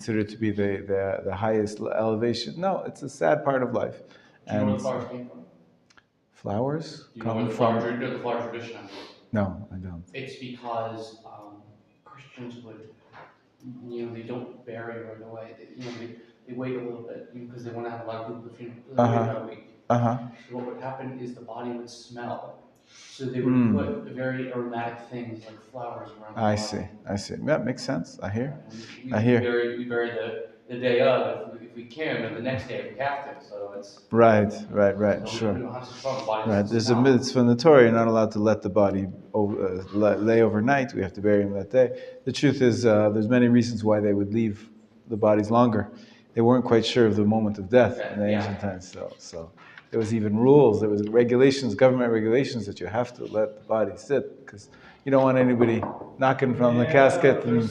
considered to be the highest elevation. No, it's a sad part of life. Do you know where the flowers came from? Flowers Do you know come the from. flower tradition is? No, I don't. It's because Christians would, they don't bury right away. They wait a little bit because they want to have a lot of people to funeral. They wait about a week. So what would happen is the body would smell. So they would put very aromatic things like flowers around the body. I see. That makes sense. I hear. We bury the day of if we can, or the next day if we have to. So it's right. So Sure. we don't have to smell the body. Right. There's a mitzvah in the Torah. You're not allowed to let the body lay overnight. We have to bury him that day. The truth is, there's many reasons why they would leave the bodies longer. They weren't quite sure of the moment of death in the ancient times. So there was even rules. There was regulations, government regulations, that you have to let the body sit because you don't want anybody knocking from the casket. And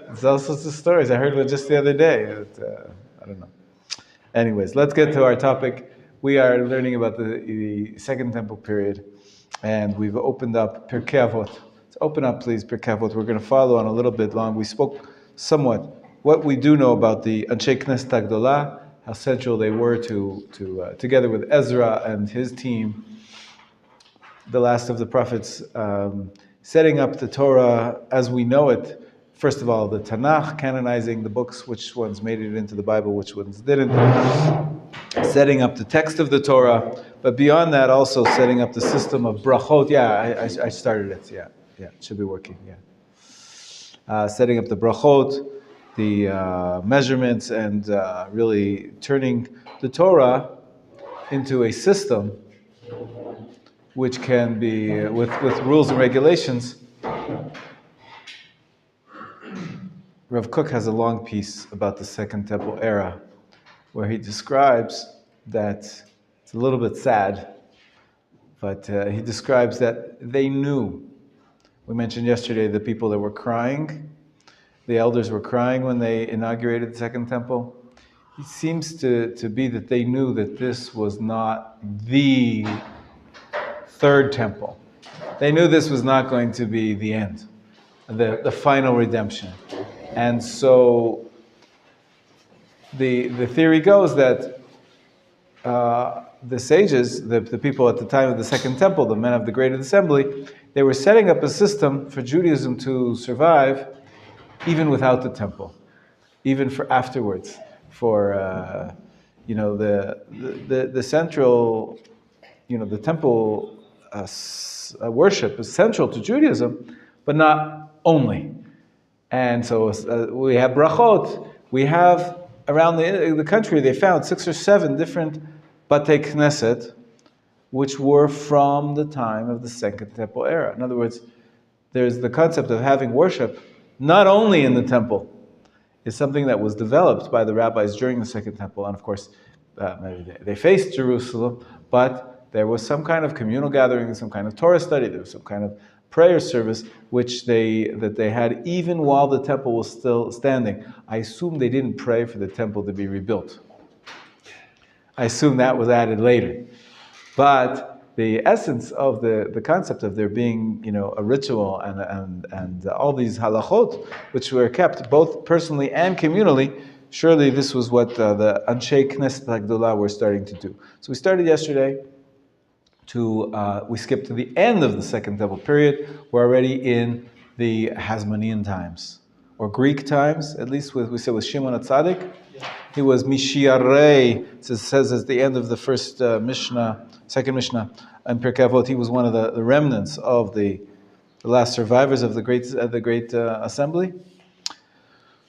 there's all sorts of stories. I heard one just the other day. I don't know. Anyways, let's get to our topic. We are learning about the Second Temple period, and we've opened up Pirkei Avot. So open up, please, Pirkei Avot. We're going to follow on a little bit long. We spoke somewhat what we do know about the Anshe Knesset Agdolah, how central they were to together with Ezra and his team, the last of the prophets, setting up the Torah as we know it. First of all, the Tanakh, canonizing the books, which ones made it into the Bible, which ones didn't. Setting up the text of the Torah, but beyond that, also setting up the system of brachot. Yeah, I started it. Yeah, it should be working. Yeah, setting up the brachot, the measurements, and really turning the Torah into a system which can be with rules and regulations. Rav Kook has a long piece about the Second Temple era, where he describes that, it's a little bit sad, but he describes that they knew. We mentioned yesterday the people that were crying, the elders were crying when they inaugurated the Second Temple. It seems to be that they knew that this was not the Third Temple. They knew this was not going to be the end, the final redemption. And so the theory goes that the sages, the people at the time of the Second Temple, the men of the Great Assembly, they were setting up a system for Judaism to survive even without the temple, even for afterwards, for the central, the temple worship is central to Judaism, but not only. And so we have brachot. We have around the country, they found 6 or 7 different Batei Knesset, which were from the time of the Second Temple era. In other words, there's the concept of having worship not only in the temple, is something that was developed by the rabbis during the Second Temple. And of course, they faced Jerusalem, but there was some kind of communal gathering, some kind of Torah study, there was some kind of prayer service which they had even while the temple was still standing. I assume they didn't pray for the temple to be rebuilt. I assume that was added later. But the essence of the concept of there being, a ritual and all these halachot which were kept both personally and communally, surely this was what the Anshe Knesset Agdolah were starting to do. So we started yesterday. We skipped to the end of the Second Temple period. We're already in the Hasmonean times, or Greek times, at least we say with Shimon HaTzadik. He was Mishiarei, it says at the end of the first second Mishnah, and Pirkei Avot, he was one of the remnants of the last survivors of the great assembly.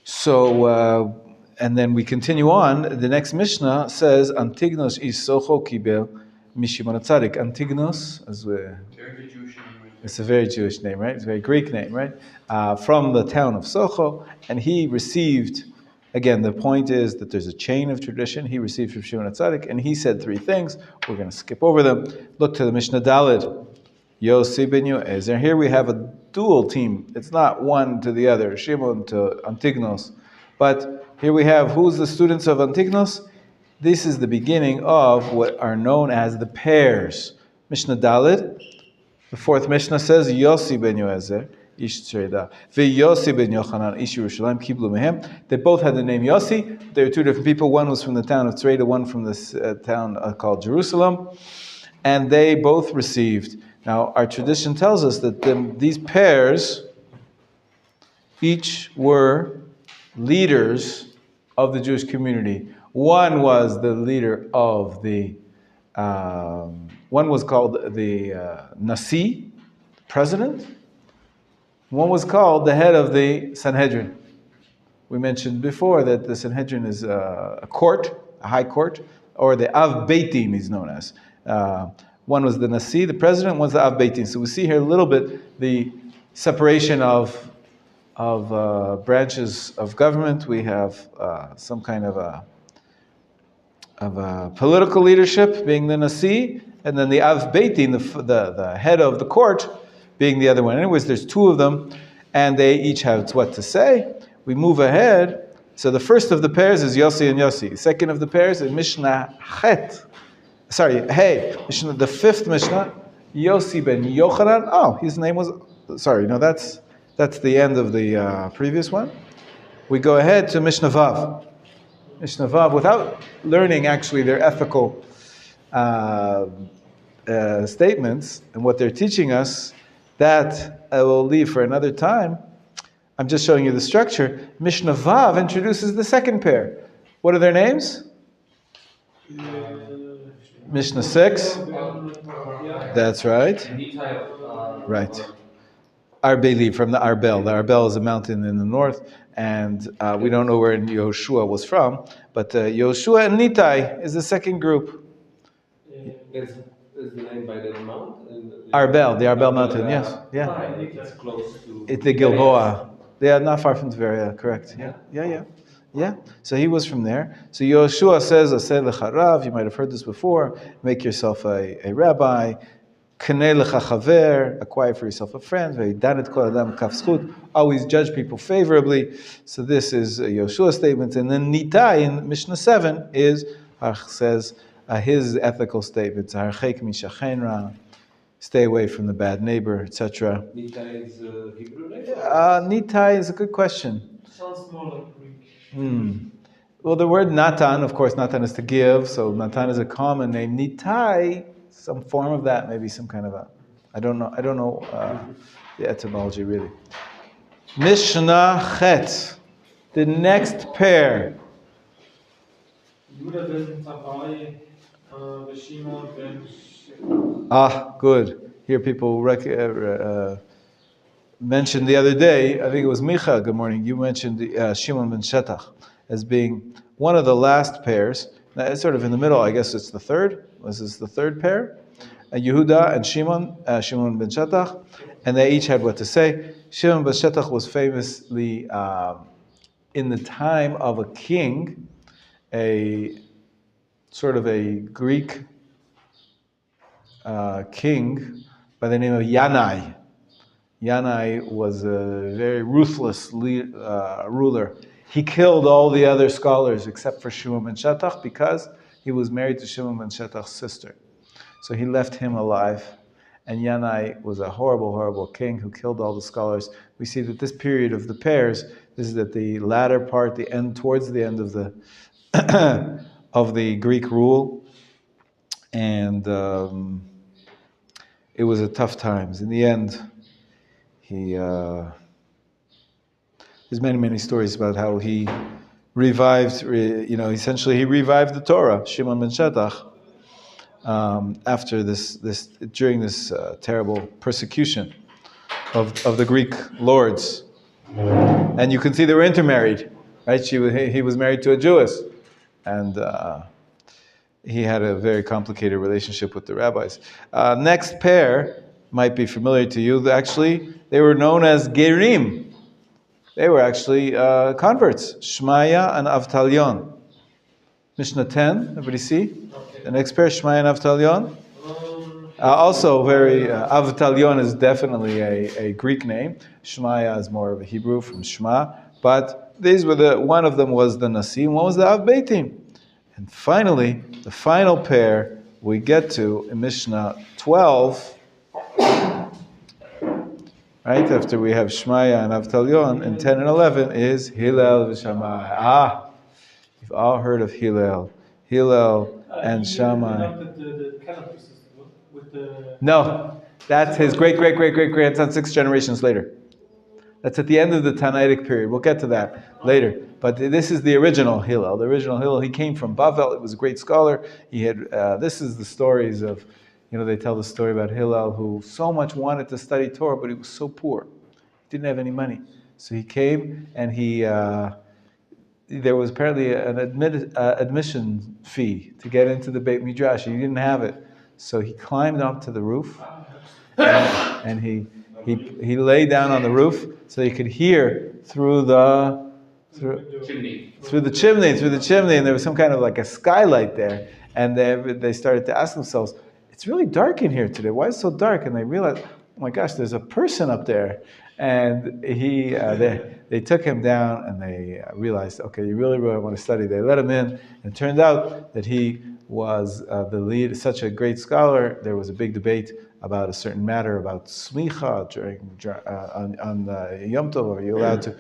So, and then we continue on. The next Mishnah says, Antignos Isocho Kibel Mishimon HaTzadik. Antignos, it's a very Jewish name, right? It's a very Greek name, right? From the town of Socho, and he received, again, the point is that there's a chain of tradition. He received from Shimon HaTzadik, and he said 3 things. We're going to skip over them. Look to the Mishnah Daled. Yossi ben Yoezer. Here we have a dual team. It's not one to the other, Shimon to Antignos. But here we have, who's the students of Antignos? This is the beginning of what are known as the pairs. Mishnah Daled, the 4th Mishnah says, Yossi ben Yoezer. Ish Tzreida. V'Yossi ben Yochanan, Ish Yerushalayim, Kiblu Mehem. They both had the name Yossi. They were two different people. One was from the town of Tzreida, one from this town called Jerusalem. And they both received. Now, our tradition tells us that these pairs each were leaders of the Jewish community. One was the leader of one was called the Nasi, president. One was called the head of the Sanhedrin. We mentioned before that the Sanhedrin is a court, a high court, or the Av Beitin is known as. One was the Nasi, the president, one's the Av Beitin. So we see here a little bit the separation of branches of government. We have some kind of a political leadership being the Nasi, and then the Av Beitin, the head of the court, being the other one. Anyways, there's two of them, and they each have what to say. We move ahead. So the first of the pairs is Yossi and Yossi. The second of the pairs is Mishnah Chet. Mishnah, the fifth Mishnah, Yossi ben Yochanan. Oh, his name was, that's the end of the previous one. We go ahead to Mishnah Vav. Mishnah Vav, without learning actually their ethical statements and what they're teaching us, that I will leave for another time. I'm just showing you the structure. Mishnah Vav introduces the second pair. What are their names? Mishnah 6. That's right. Right. Arbeli, from the Arbel. The Arbel is a mountain in the north, and we don't know where Yoshua was from, but Yoshua and Nitai is the second group. Is the name by the mountain? Arbel, the Arbel mountain, yes. Yeah. It's close to... It's the Gilboa. They are not far from Tveria, correct. Yeah. So he was from there. So Yoshua says, Aseh lecha rav, you might have heard this before, make yourself a rabbi, Kanei lecha chaver, acquire for yourself a friend, Ve'danet kol adam kaf zchut, always judge people favorably. So this is Yoshua's statement. And then Nitai in Mishnah 7 says his ethical statements, Harchek mishachen ra, stay away from the bad neighbor, etc. Nitai is Hebrew name? Nitai is a good question. Sounds more like Greek. Well, the word Natan, of course, Natan is to give, so Natan is a common name. Nitai, some form of that, maybe some kind of I don't know the etymology really. Mishnah Chet, the next pair. Judah ben Tabai, Shimon ben Good. Here people mentioned the other day, I think it was Micha, good morning, you mentioned Shimon ben Shetach as being one of the last pairs. Now, it's sort of in the middle, I guess it's the third. This is the third pair. Yehuda and Shimon ben Shetach, and they each had what to say. Shimon ben Shetach was famously, in the time of a king, a sort of a Greek king by the name of Yanai. Yanai was a very ruthless ruler. He killed all the other scholars except for Shimon ben Shetach because he was married to Shimon ben Shetach's sister. So he left him alive. And Yanai was a horrible, horrible king who killed all the scholars. We see that this period of the pairs, this is at the latter part, the end, towards the end of the of the Greek rule. And it was a tough times. In the end, there's many, many stories about how he revived, essentially he revived the Torah, Shimon ben Shetach, after during this terrible persecution of the Greek lords. And you can see they were intermarried, right? He was married to a Jewess, and he had a very complicated relationship with the rabbis. Next pair might be familiar to you. Actually, they were known as Gerim. They were actually converts, Shmaya and Avtalyon. Mishnah 10, everybody see? Okay. The next pair, Shmaya and Avtalyon. Also very, Avtalyon is definitely a Greek name. Shmaya is more of a Hebrew from Shema. But these were one of them was the Nasi, and one was the Av Beitim. And finally, the final pair we get to in Mishnah 12. right? After we have Shmaya and Avtalyon, and 10 and 11 is Hillel v'Shammai. Ah, you've all heard of Hillel. Hillel and Shammai. The canopy system with the. No, that's his great-great-great-great-grandson 6 generations later. That's at the end of the Tannaitic period. We'll get to that later. But this is the original Hillel. The original Hillel, he came from Bavel. He was a great scholar. He had. This is the stories of, they tell the story about Hillel, who so much wanted to study Torah, but he was so poor. He didn't have any money. So he came and there was apparently an admission fee to get into the Beit Midrash. He didn't have it. So he climbed up to the roof and he lay down on the roof so he could hear through the chimney, and there was some kind of like a skylight there, and they started to ask themselves, it's really dark in here today, why is it so dark? And they realized, oh my gosh, there's a person up there. And they took him down, and they realized, okay, you really, really want to study. They let him in, and it turned out that he was the lead, such a great scholar. There was a big debate about a certain matter about smicha on Yom Tov. Are you allowed to?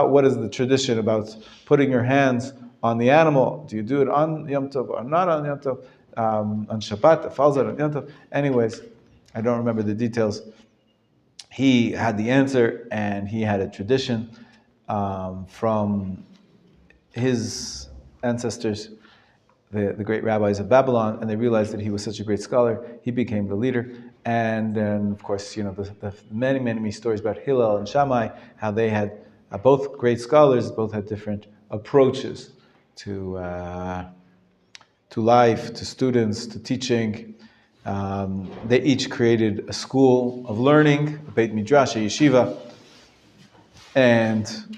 What is the tradition about putting your hands on the animal? Do you do it on Yom Tov or not on Yom Tov? On Shabbat, falls out on Yom Tov. Anyways, I don't remember the details. He had the answer, and he had a tradition from his ancestors, the great rabbis of Babylon, and they realized that he was such a great scholar. He became the leader. And then, of course, the many, many, many stories about Hillel and Shammai, how they had, both great scholars, both had different approaches to life, to students, to teaching. They each created a school of learning, a Beit Midrash, a yeshiva, and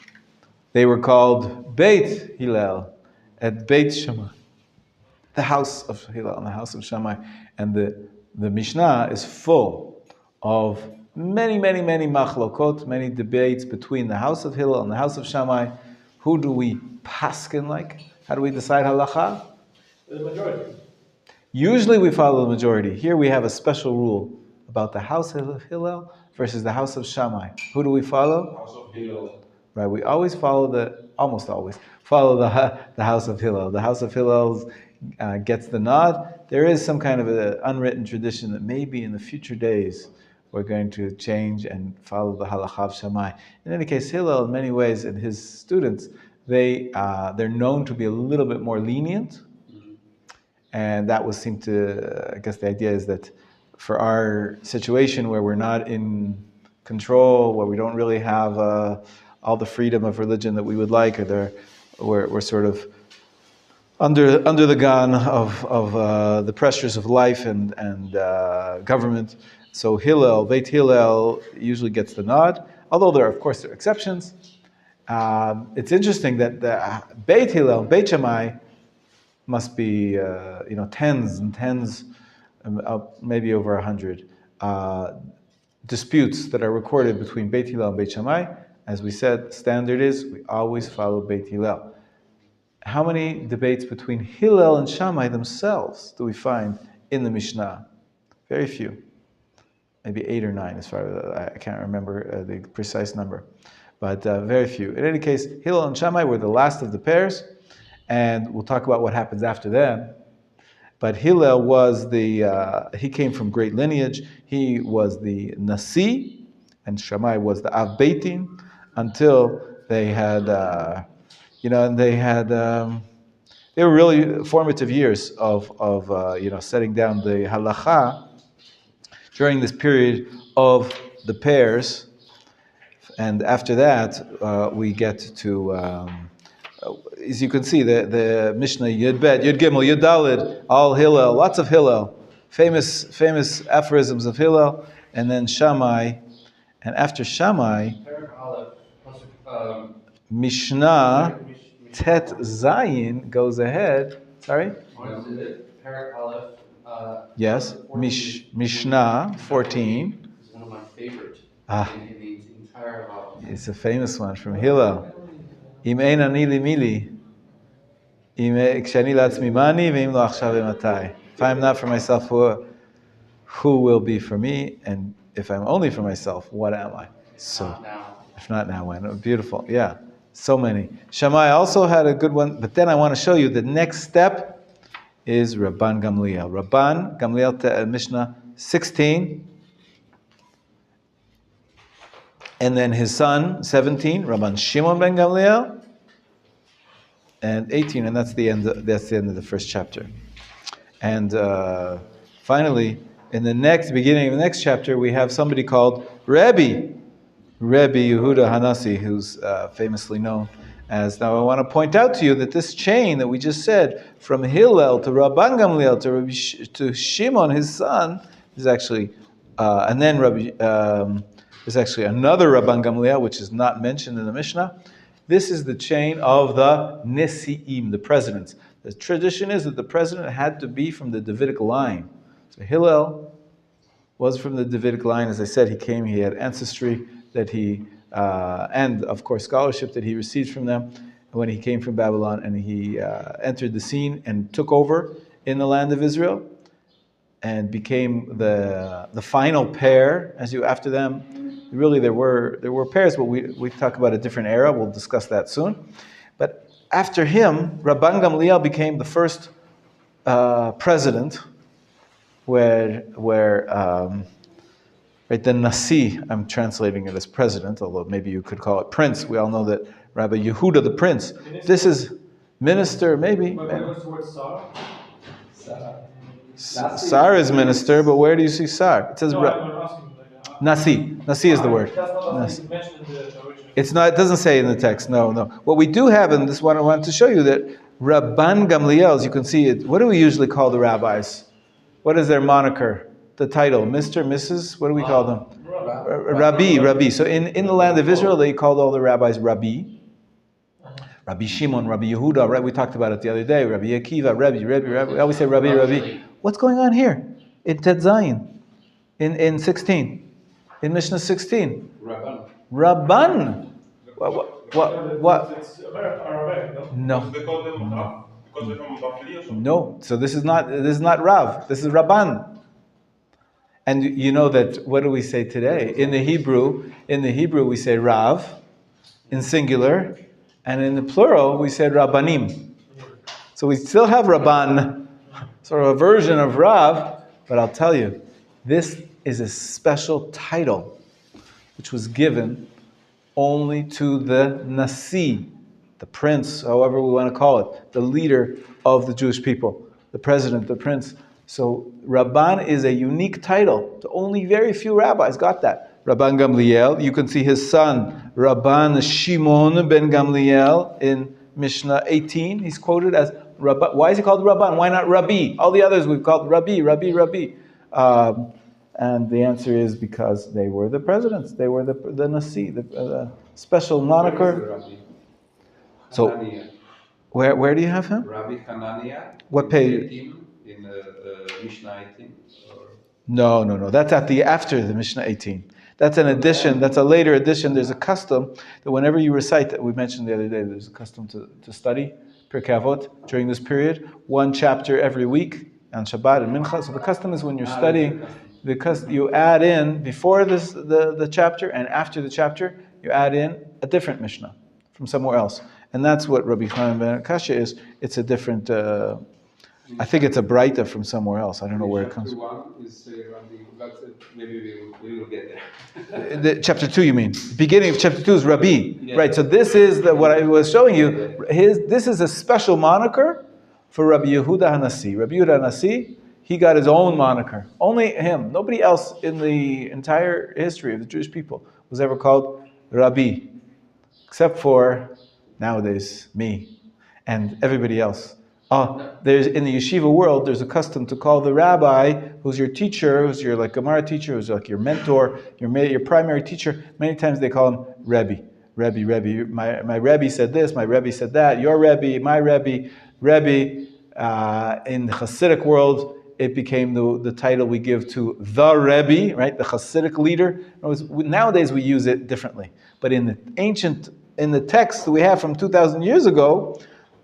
they were called Beit Hillel at Beit Shammai, the house of Hillel and the house of Shammai. And the Mishnah is full of many, many, many machlokot, many debates between the house of Hillel and the house of Shammai. Who do we paskin like? How do we decide halacha? The majority. Usually we follow the majority. Here we have a special rule about the house of Hillel versus the house of Shammai. Who do we follow? House of Hillel. Right, we always follow almost always follow the house of Hillel. The house of Hillel gets the nod. There is some kind of an unwritten tradition that maybe in the future days we're going to change and follow the halacha of Shammai. In any case, Hillel, in many ways, and his students, they're known to be a little bit more lenient. And that seemed to, I guess the idea is that for our situation where we're not in control, where we don't really have all the freedom of religion that we would like, or we're sort of under the gun of the pressures of life and government. So Beit Hillel usually gets the nod, although there are exceptions. It's interesting that the Beit Hillel, Beit Shammai, must be tens and tens, maybe over 100 disputes that are recorded between Beit Hillel and Beit Shammai. As we said, standard is we always follow Beit Hillel. How many debates between Hillel and Shammai themselves do we find in the Mishnah? Very few. Maybe 8 or 9, as far as I can't remember the precise number, but very few. In any case, Hillel and Shammai were the last of the pairs, and we'll talk about what happens after them. But Hillel was he came from great lineage. He was the Nasi, and Shammai was the Av Beitin, until they had, they were really formative years of setting down the halacha during this period of the pairs. And after that, we get to, as you can see, the Mishnah Yud Bet, Yud Gimel, Yud Daled, all Hillel, lots of Hillel, famous aphorisms of Hillel, and then Shammai, and after Shammai, Mishnah Tet Zayin goes ahead. Sorry? Yes, Mishnah 14. It's one of my favorites in the entire Bible. It's a famous one from Hillel. Im ein ani li mili, kshani la'atzmi mani, ve'im lo achshav matai. If I am not for myself, who will be for me? And if I'm only for myself, what am I? So, Not now. if not now, when? Beautiful, yeah. So many. Shammai also had a good one, but then I want to show you the next step is Rabban Gamliel. Rabban Gamliel, Mishnah 16. And then his son, 17, Rabban Shimon ben Gamliel, and 18, and that's the end of the first chapter. And finally, in the beginning of the next chapter, we have somebody called Rabbi Yehuda Hanassi, who's famously known as. Now, I want to point out to you that this chain that we just said, from Hillel to Rabban Gamliel to Shimon, his son, is actually, and then there's actually another Rabban Gamliel, which is not mentioned in the Mishnah. This is the chain of the Nesi'im, the presidents. The tradition is that the president had to be from the Davidic line. So Hillel was from the Davidic line. As I said, he had ancestry that and of course scholarship that he received from them when he came from Babylon, and he entered the scene and took over in the land of Israel and became the final pair. After them, really there were pairs, but we talk about a different era. We'll discuss that soon. But after him, Rabban Gamliel became the first president, where the Nasi, I'm translating it as president, although maybe you could call it prince. We all know that Rabbi Yehuda the prince. This is minister, maybe. But when it goes towards Sar? Sar is minister, but where do you see Sar? It says No, I'm asking. Nasi. Nasi is the word. That's not Nasi. mentioned in the original. It's not. It doesn't say in the text. No. What we do have in this one, I wanted to show you that Rabban Gamliel, as you can see, what do we usually call the rabbis? What is their moniker? The title, Mr., Mrs. What do we call them? Rabbi. So in the land of Israel, they called all the rabbis Rabbi. Rabbi Shimon, Rabbi Yehuda. We talked about it the other day. Rabbi Akiva, Rabbi. We always say Rabbi. What's going on here in Tet Zayin, in 16? In Mishnah 16, Rabban. What? It's Arabic, No. They call them Rav because they're from Bafli or something? No. So this is not Rav. This is Rabban. And you know that, what do we say today? In the Hebrew we say Rav in singular, and in the plural we say Rabbanim. So we still have Rabban, sort of a version of Rav, but I'll tell you, this is a special title which was given only to the Nasi, the prince, however we want to call it, the leader of the Jewish people, the president, the prince. So Rabban is a unique title. Only very few rabbis got that. Rabban Gamliel, you can see his son, Rabban Shimon ben Gamliel, in Mishnah 18. He's quoted as Rabban. Why is he called Rabban? Why not Rabbi? All the others we've called Rabbi. And the answer is because they were the presidents. They were the Nasi, the special moniker. So, where do you have him? Rabbi Hananiah. What page? In Mishnah 18. No. That's after the Mishnah 18. That's an addition. That's a later addition. There's a custom that whenever you recite, that we mentioned the other day, there's a custom to study Pirkei Avot during this period, one chapter every week on Shabbat and Mincha. So the custom is when you're studying, you add in before the chapter and after the chapter, you add in a different Mishnah from somewhere else. And that's what Rabbi Chaim ben Akashya is. It's a different, I think it's a Braita from somewhere else. I don't know where it comes from. Chapter 1 is Rabbi, maybe we will get there. Chapter 2, you mean? The beginning of chapter 2 is Rabbi. Yeah. Right, so this is what I was showing you. This is a special moniker for Rabbi Yehuda Hanassi. Rabbi Yehuda Hanassi, he got his own moniker. Only him. Nobody else in the entire history of the Jewish people was ever called Rabbi. Except for, nowadays, me and everybody else. There's in the yeshiva world, there's a custom to call the rabbi, who's your teacher, who's your Gemara teacher, who's like your mentor, your primary teacher. Many times they call him Rebbe. My Rebbe said this, my Rebbe said that, your Rebbe, my Rebbe. In the Hasidic world, it became the title we give to the Rebbe, right? The Hasidic leader. Nowadays we use it differently. But in the text that we have from 2,000 years ago,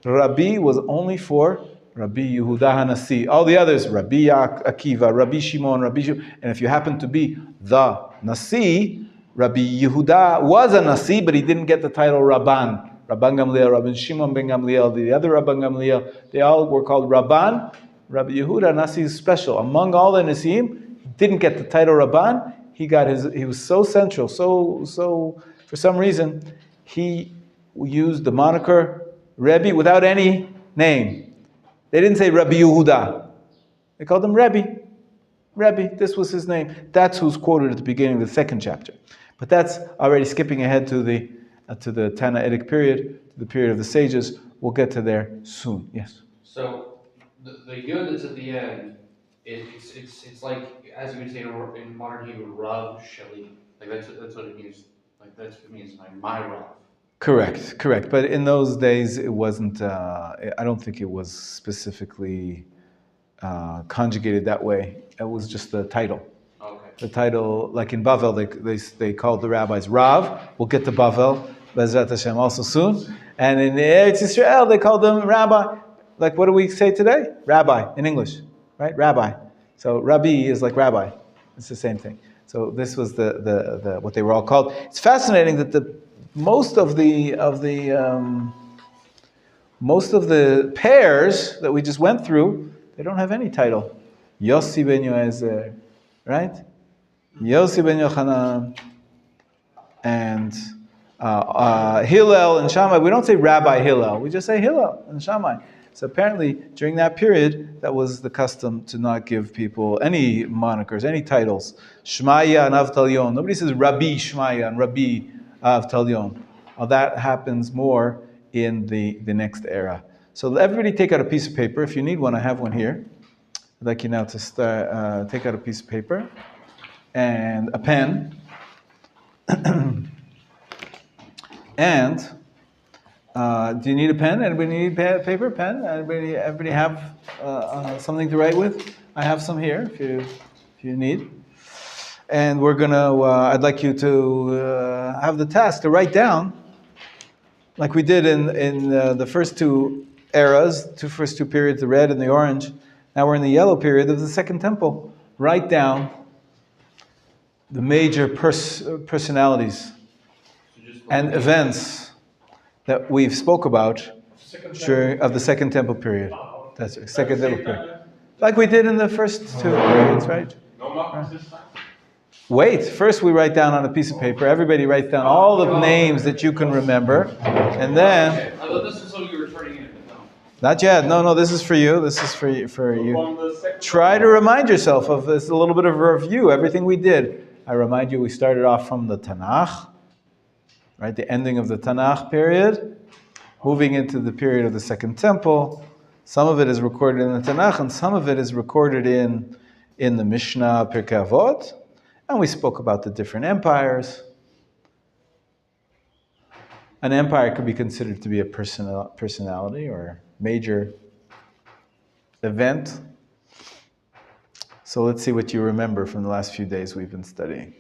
Rabbi was only for Rabbi Yehuda Hanasi. All the others, Rabbi Akiva, Rabbi Shimon, Rabbi Shimon. And if you happen to be the Nasi, Rabbi Yehuda was a Nasi, but he didn't get the title Rabban. Rabban Gamliel, Rabbi Shimon ben Gamliel, the other Rabban Gamliel, they all were called Rabban. Rabbi Yehuda Nasi is special. Among all the Nasim, he didn't get the title Rabban. He was so central, so for some reason, he used the moniker Rebbe without any name. They didn't say Rabbi Yehuda. They called him Rebbe. Rebbe, this was his name. That's who's quoted at the beginning of the second chapter. But that's already skipping ahead to the Tannaitic period, to the period of the sages. We'll get to there soon. Yes? So the yud that's at the end, it's like, as you would say in modern Hebrew, Rav Shali. Like that's what it means. Like that's what it means, my Rav. Correct. But in those days, it wasn't, I don't think it was specifically conjugated that way. It was just the title. Okay. The title, like in Bavel, they called the rabbis Rav. We'll get to Bavel, Bezrat Hashem, also soon. And in Eretz Yisrael, they called them Rabbi. Like, what do we say today? Rabbi, in English, right? Rabbi. So Rabbi is like rabbi. It's the same thing. So this was the what they were all called. It's fascinating that most of the pairs that we just went through, they don't have any title. Yossi ben Yoezer, right? Yossi ben Yochanan, and Hillel and Shammai. We don't say Rabbi Hillel. We just say Hillel and Shammai. So apparently, during that period, that was the custom to not give people any monikers, any titles. Shmaya and Avtalion. Nobody says Rabbi Shmaya and Rabbi Avtalion. That happens more in the next era. So everybody take out a piece of paper. If you need one, I have one here. I'd like you now to start, take out a piece of paper and a pen. And do you need a pen? Anybody need paper, pen? Everybody have something to write with? I have some here if you need. And we're gonna. I'd like you to have the task to write down, like we did in the first two eras, first two periods, the red and the orange. Now we're in the yellow period of the Second Temple. Write down the major personalities and events that we've spoke about during of the Second Temple period. That's it, Second Temple period. Like we did in the first two periods, right? No markers this time? Wait, first we write down on a piece of paper. Everybody write down all the names that you can remember. And then... I thought this was something you were turning in, but no. Not yet. No, this is for you. This is for you. Try to remind yourself of this, a little bit of a review, everything we did. I remind you, we started off from the Tanakh, right? The ending of the Tanakh period, moving into the period of the Second Temple. Some of it is recorded in the Tanakh, and some of it is recorded in the Mishnah, Pirkei Avot. And we spoke about the different empires. An empire could be considered to be a personality or major event. So let's see what you remember from the last few days we've been studying.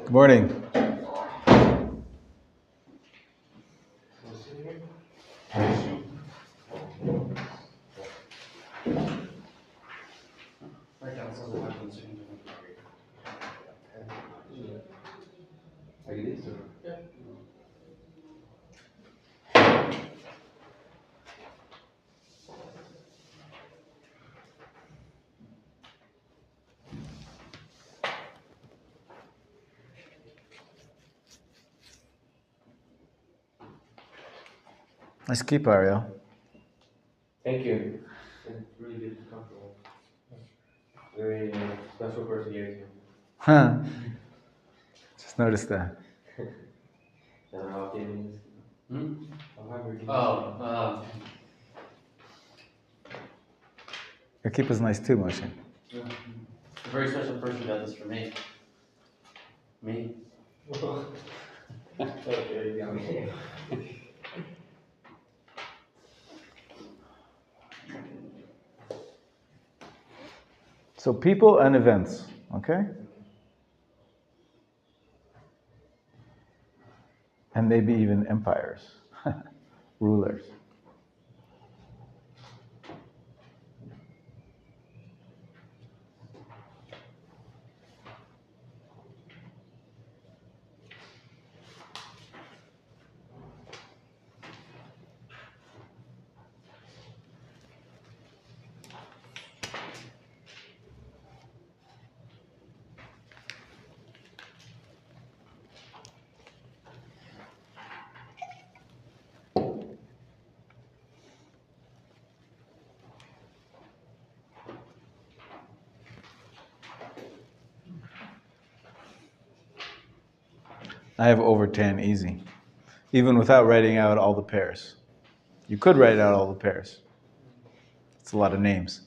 Good morning. Right down some of the weapons in the Like it is, or? Yeah. Nice keep, Ariel. Thank you. It's really good and comfortable. Very special person here too. Huh. Just noticed that. How Hmm? hungry do you Oh, Your keep is nice too, Moshe. a very special person does this for me. Me? Okay, yummy. So people and events, okay? And maybe even empires, rulers. I have over 10 easy, even without writing out all the pairs. You could write out all the pairs. It's a lot of names.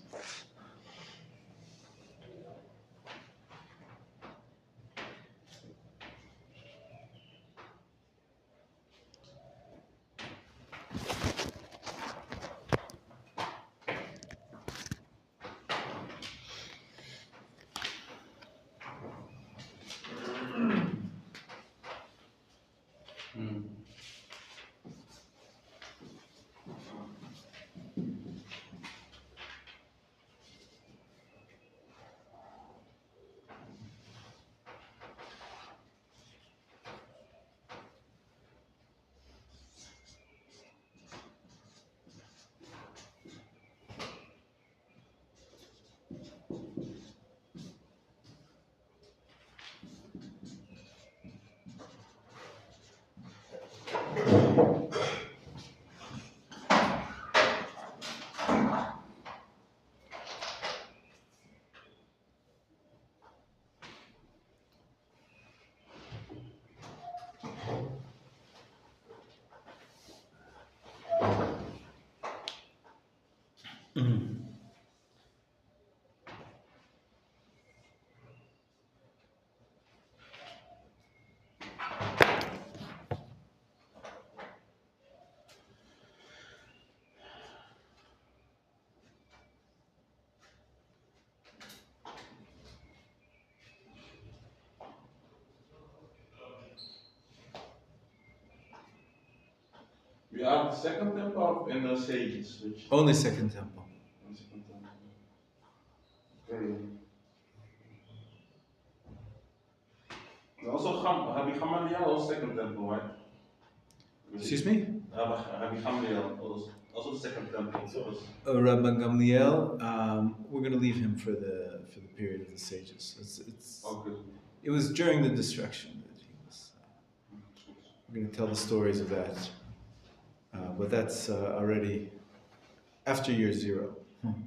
Hmm. We are the second temple in the sages, which Only Second Temple. the second temple. Okay. Also, Rabbi Gamaliel was second temple, right? Excuse me? Rabbi Gamaliel also second temple. Rabbi Gamliel, we're going to leave him for the period of the sages. Okay. It was during the destruction that he was. We're going to tell the stories of that, but that's already after year 0. Okay.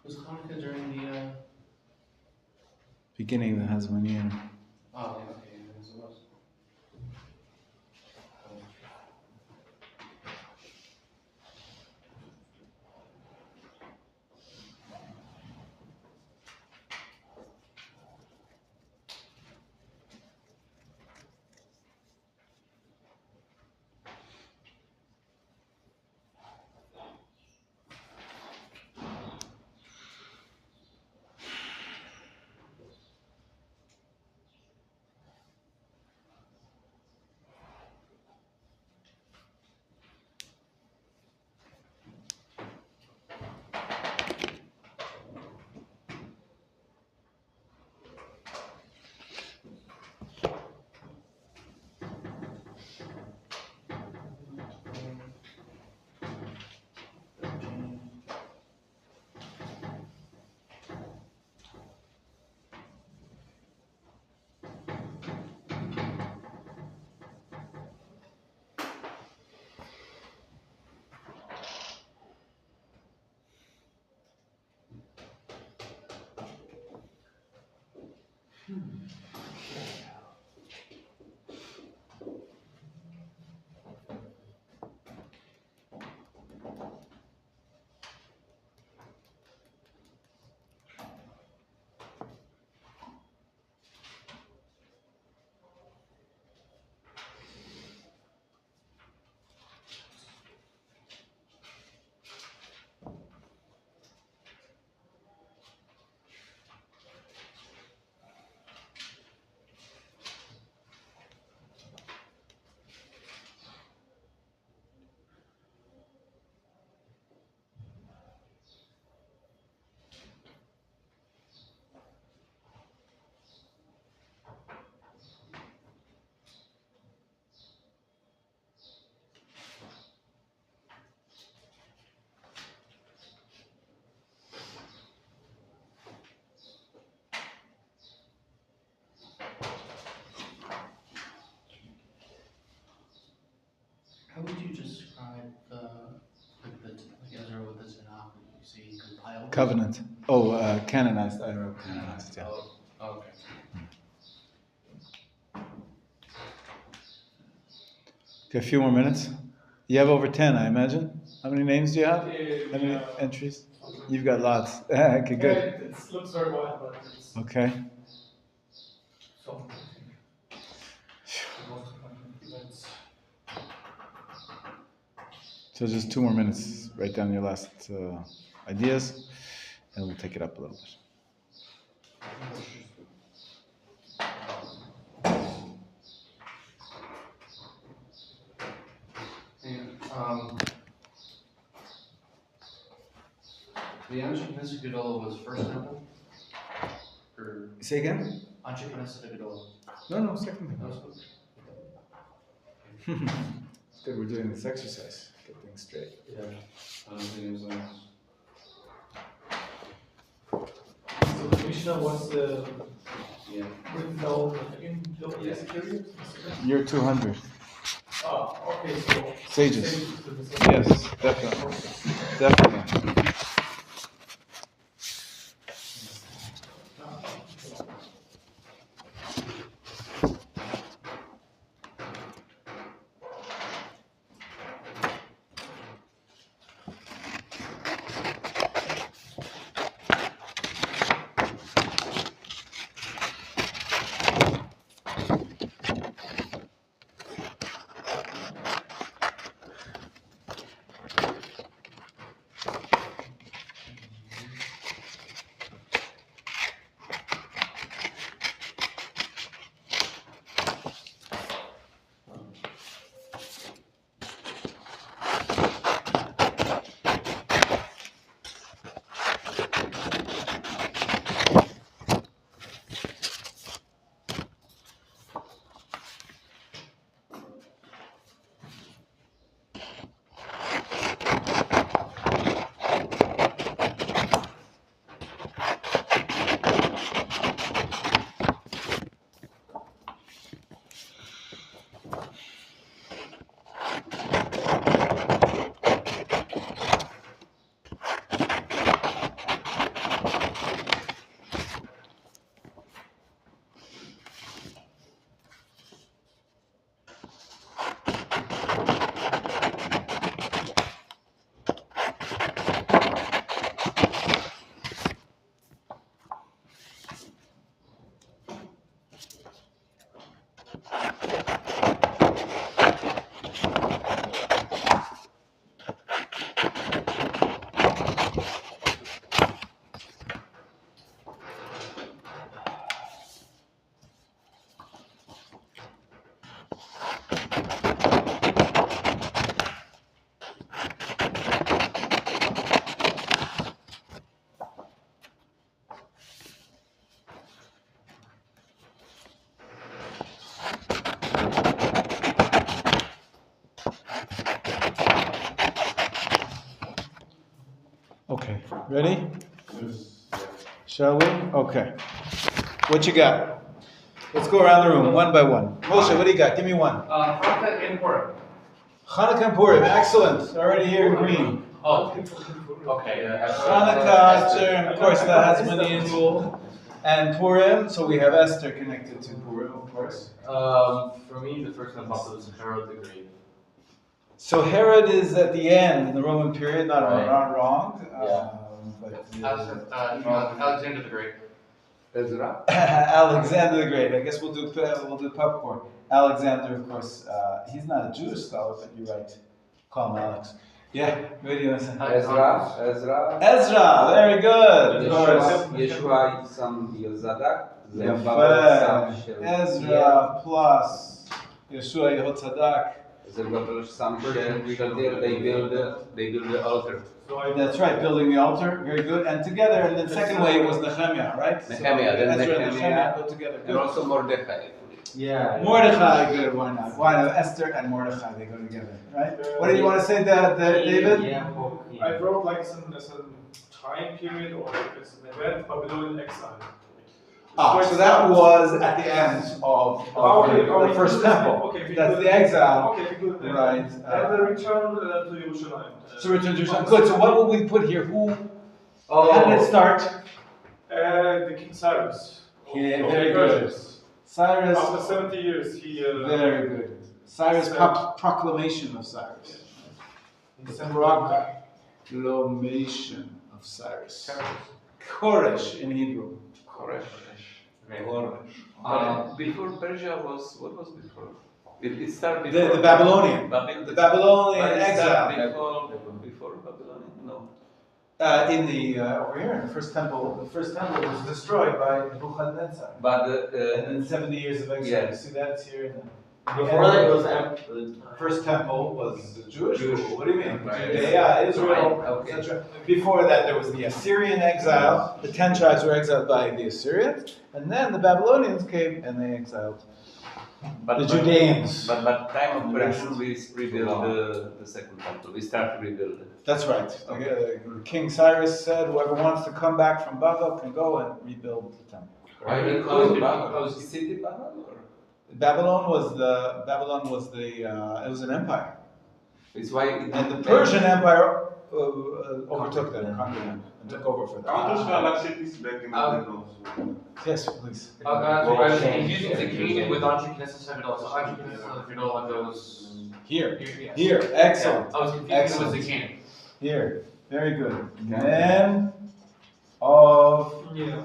Was Hanukkah during the, Beginning of the Hasmonean. oh, yeah, okay, yes, it was. How would you describe like Ezra with the Tanakh? You say he compiled? Covenant. Oh, canonized. I wrote canonized, yeah. Oh, okay. Okay, a few more minutes. You have over 10, I imagine. How many names do you have? Yeah, How many yeah. entries? You've got lots. Okay, good. It looks very wide, but it's Okay. so I think the most important events. So just 2 more minutes. Write down your last ideas, and we'll take it up a little bit. The Antipanisa Gedola was first temple? Or Say again? Antipanisa Gedola? No, second That thing. was It's good we're doing this exercise. Get things straight. Yeah. I don't think it was that. So the Mishnah was Yeah. written down in the period. Year 200. Oh, okay, so. Sages. to the same- Yes, definitely. Definitely. Okay, ready? Shall we? Okay. What you got? Let's go around the room one by one. Moshe, what do you got? Give me one. Hanukkah and Purim. Hanukkah and Purim, excellent. Already here in green. Oh, okay. Hanukkah, Esther, of course, that has many in rule. And Purim, so we have Esther connected to Purim, of course. For me, the first apostle is Herod the Great. So Herod is at the end in the Roman period, not wrong. Yeah. Alexander the Great. Ezra. Alexander the Great. I guess we'll do popcorn. Alexander, of course, he's not a Jewish scholar, but you're right. Call him Alex. Yeah, what do you want to say? Ezra. Ezra, very good. Of course. Yeshua son Yozadak. Yafé. Ezra plus Yeshua Yehotzadak. Zerubbabel son Shealtiel. They build the altar. That's right, building the altar. Very good. And together, and then second wave was Nehemiah, right? Nehemiah, then Ezra and Nehemiah. Nehemiah go together. And Good. also Mordechai. Yeah. Mordechai, good. Why not? Why not? Esther and Mordechai, they go together, right? What do you want to say, David? Yeah. I wrote like some time period or it's an event, Babylonian exile. So that was at the end of the first temple. Okay, That's the exile. Okay, good. Right. And the return to Jerusalem. So return to Jerusalem. Good. So what will we put here? How did it start? The King Cyrus. Yeah, Of very the good. Persians. Cyrus. After 70 years, he. Very good. Cyrus, proclamation of Cyrus. Proclamation of Cyrus. Koresh in Hebrew. Koresh. Before Persia what was before? It started before. The Babylonian. The Babylonian But it exile. started before Babylonian? No. In the over here, in the first temple was destroyed by Nebuchadnezzar. But And then 70 years of exile. Yeah. You see that's here in the Before that, it was first temple was the Jewish. Jewish. What do you mean? Right. Judea, Israel, Right, okay. etc. Before that, there was the Assyrian exile. The 10 tribes were exiled by the Assyrians, and then the Babylonians came and they exiled the Judeans. But time of correction, we rebuild the second temple. We start to rebuild it. That's right. King Cyrus said, whoever wants to come back from Babel can go and rebuild the temple. Why we call it Babel? City Babel? Or? Babylon was it was an empire. It's why. And the Persian Empire overtook them, conquered them, and took over for them. Counters were like cities back in the day also. Yes, please. I was confusing the Canaan with Anshe Knesset Sevidol. So Anshe Knesset Sevidol goes Here, yes. here, excellent. I was confusing it with the Canaan. Here, very good. Men of Yeah.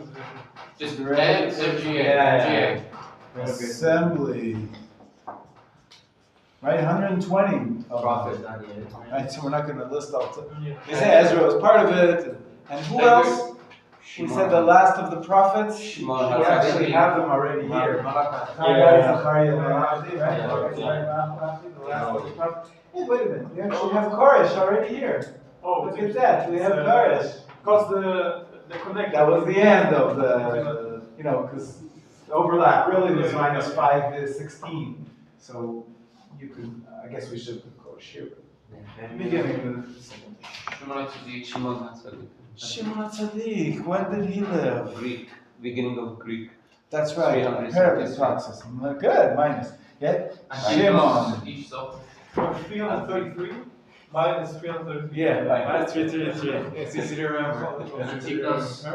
Just Great. FGA. Assembly. Right, 120 of Prophet, them. not yet. Right, so we're not going to list all. Yeah. They say Ezra was part of it, and who else? We said the last of the prophets. We Shimon. actually have them already here. Haggai, Zechariah, Malachi, right? The last of the prophets. Hey, wait a minute. We actually have Koresh already here. Oh, Look at that. We have Koresh. Because the connect. That was the end of the, because the overlap really was minus 5 is 16. So you could, I guess we should put Koresh here. Beginning of the second. Shimon HaTzadik. Shimon HaTzadik, when did he live? Greek, beginning of Greek. That's right, 300 parallel something. process. Good, minus. Yeah, Shimon. Each self. 333 minus 333. Yeah, minus 333. It's easy to remember. Antigonus.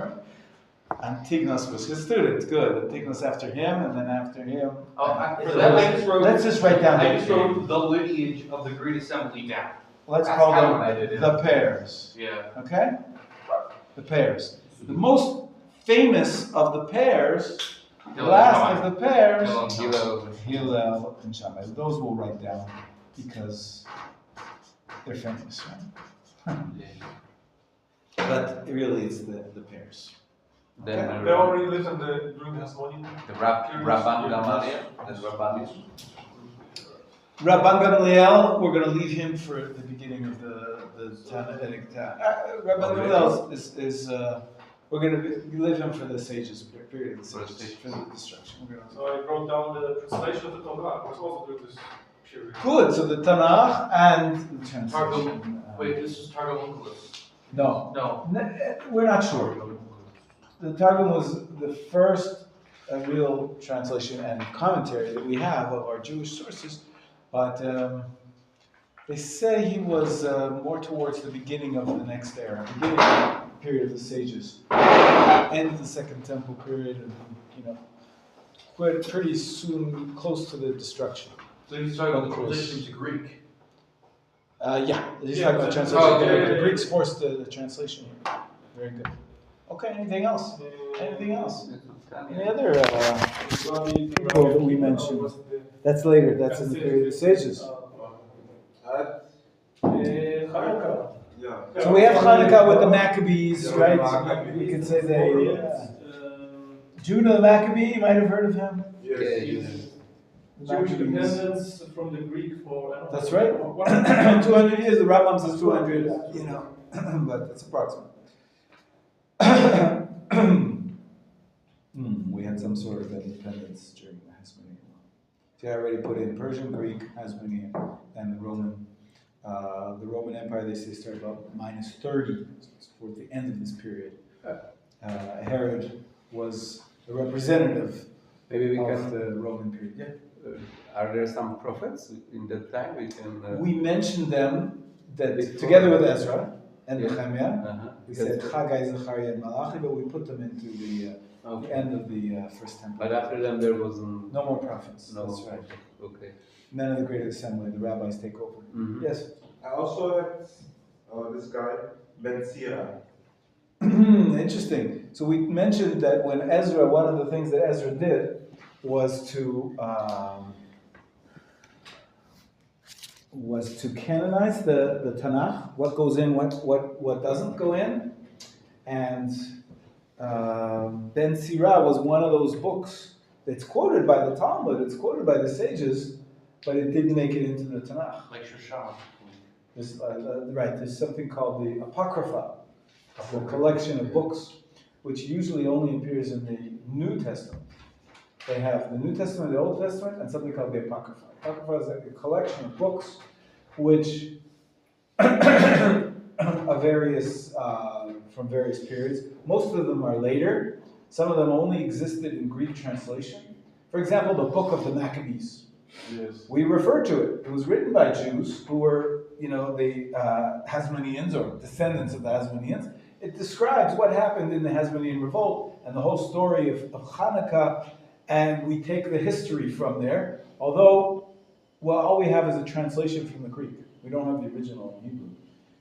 Antigonus was his student. Good. Antigonus after him, and then after him. For that, I just wrote. Let's just write down. I just wrote the lineage of the Great Assembly down. Let's That's call how I did them it. the pairs. Yeah. Okay? The pairs. The most famous of the pairs, the last of the pairs, Hillel and Shammai. Those we'll write down because they're famous, right? But really, it's the pairs. Then They already lived in the Green Hasmonian. the Rabban Gamaliel, the Rabbanis. Rabban Gamaliel, we're going to leave him for the beginning of the Talmudic time. Rabban Gamaliel is we're going to leave him for the sages, period of the sages, for the destruction. We're gonna, So I wrote down the translation of the Torah, which also during this period. good, so the Tanakh and the translation. Wait, this is Targum. No, No. we're not sure. The Targum was the first real translation and commentary that we have of our Jewish sources, but they say he was more towards the beginning of the next era, beginning of the period of the sages, end of the Second Temple period, and quite pretty soon, close to the destruction. So he's talking about the translation to Greek. Yeah, he's Yeah, talking about the- translation. okay. The Greeks forced the translation here. Very good. Okay, anything else? Anything else? Any other people that we mentioned? That's later. That's in the period of the sages. Hanukkah. Yeah. So we have Hanukkah with the Maccabees, right? We could say they. Judah the Maccabee, you might have heard of him. Yes. The Jewish Maccabees. independence from the Greek for. That's right. 200 years. The Rambam says 200. But it's approximate. We had some sort of independence during the Hasmonean. See, I already put in Persian, Greek, Hasmonean, and the Roman. The Roman Empire, they say, started about minus 30, towards the end of this period. Herod was a representative Maybe we of can. the Roman period. Yeah. Are there some prophets in that time? We can. We mentioned them that Before. together with Ezra and Yeah. Nehemiah. We said Haggai, Zechariah, and Malachi, but we put them into the Okay. end of the first temple. But after them, there wasn't. No more prophets. No. That's right. Okay. None of the great assembly, the rabbis take over. Mhm. Yes. I also had this guy, Ben Sira. Interesting. So we mentioned that when Ezra, one of the things that Ezra did was to canonize the Tanakh, what goes in, what doesn't go in, and Ben Sira was one of those books that's quoted by the Talmud, it's quoted by the sages, but it didn't make it into the Tanakh. Like Shoshana. There's something called the Apocrypha, a collection of books, which usually only appears in the New Testament. They have the New Testament, the Old Testament, and something called the Apocrypha. Apocrypha is a collection of books which are from various periods. Most of them are later. Some of them only existed in Greek translation. For example, the Book of the Maccabees. Yes. We refer to it. It was written by Jews who were, the Hasmoneans or descendants of the Hasmoneans. It describes what happened in the Hasmonean revolt and the whole story of Hanukkah, and we take the history from there. Although, all we have is a translation from the Greek. We don't have the original in Hebrew.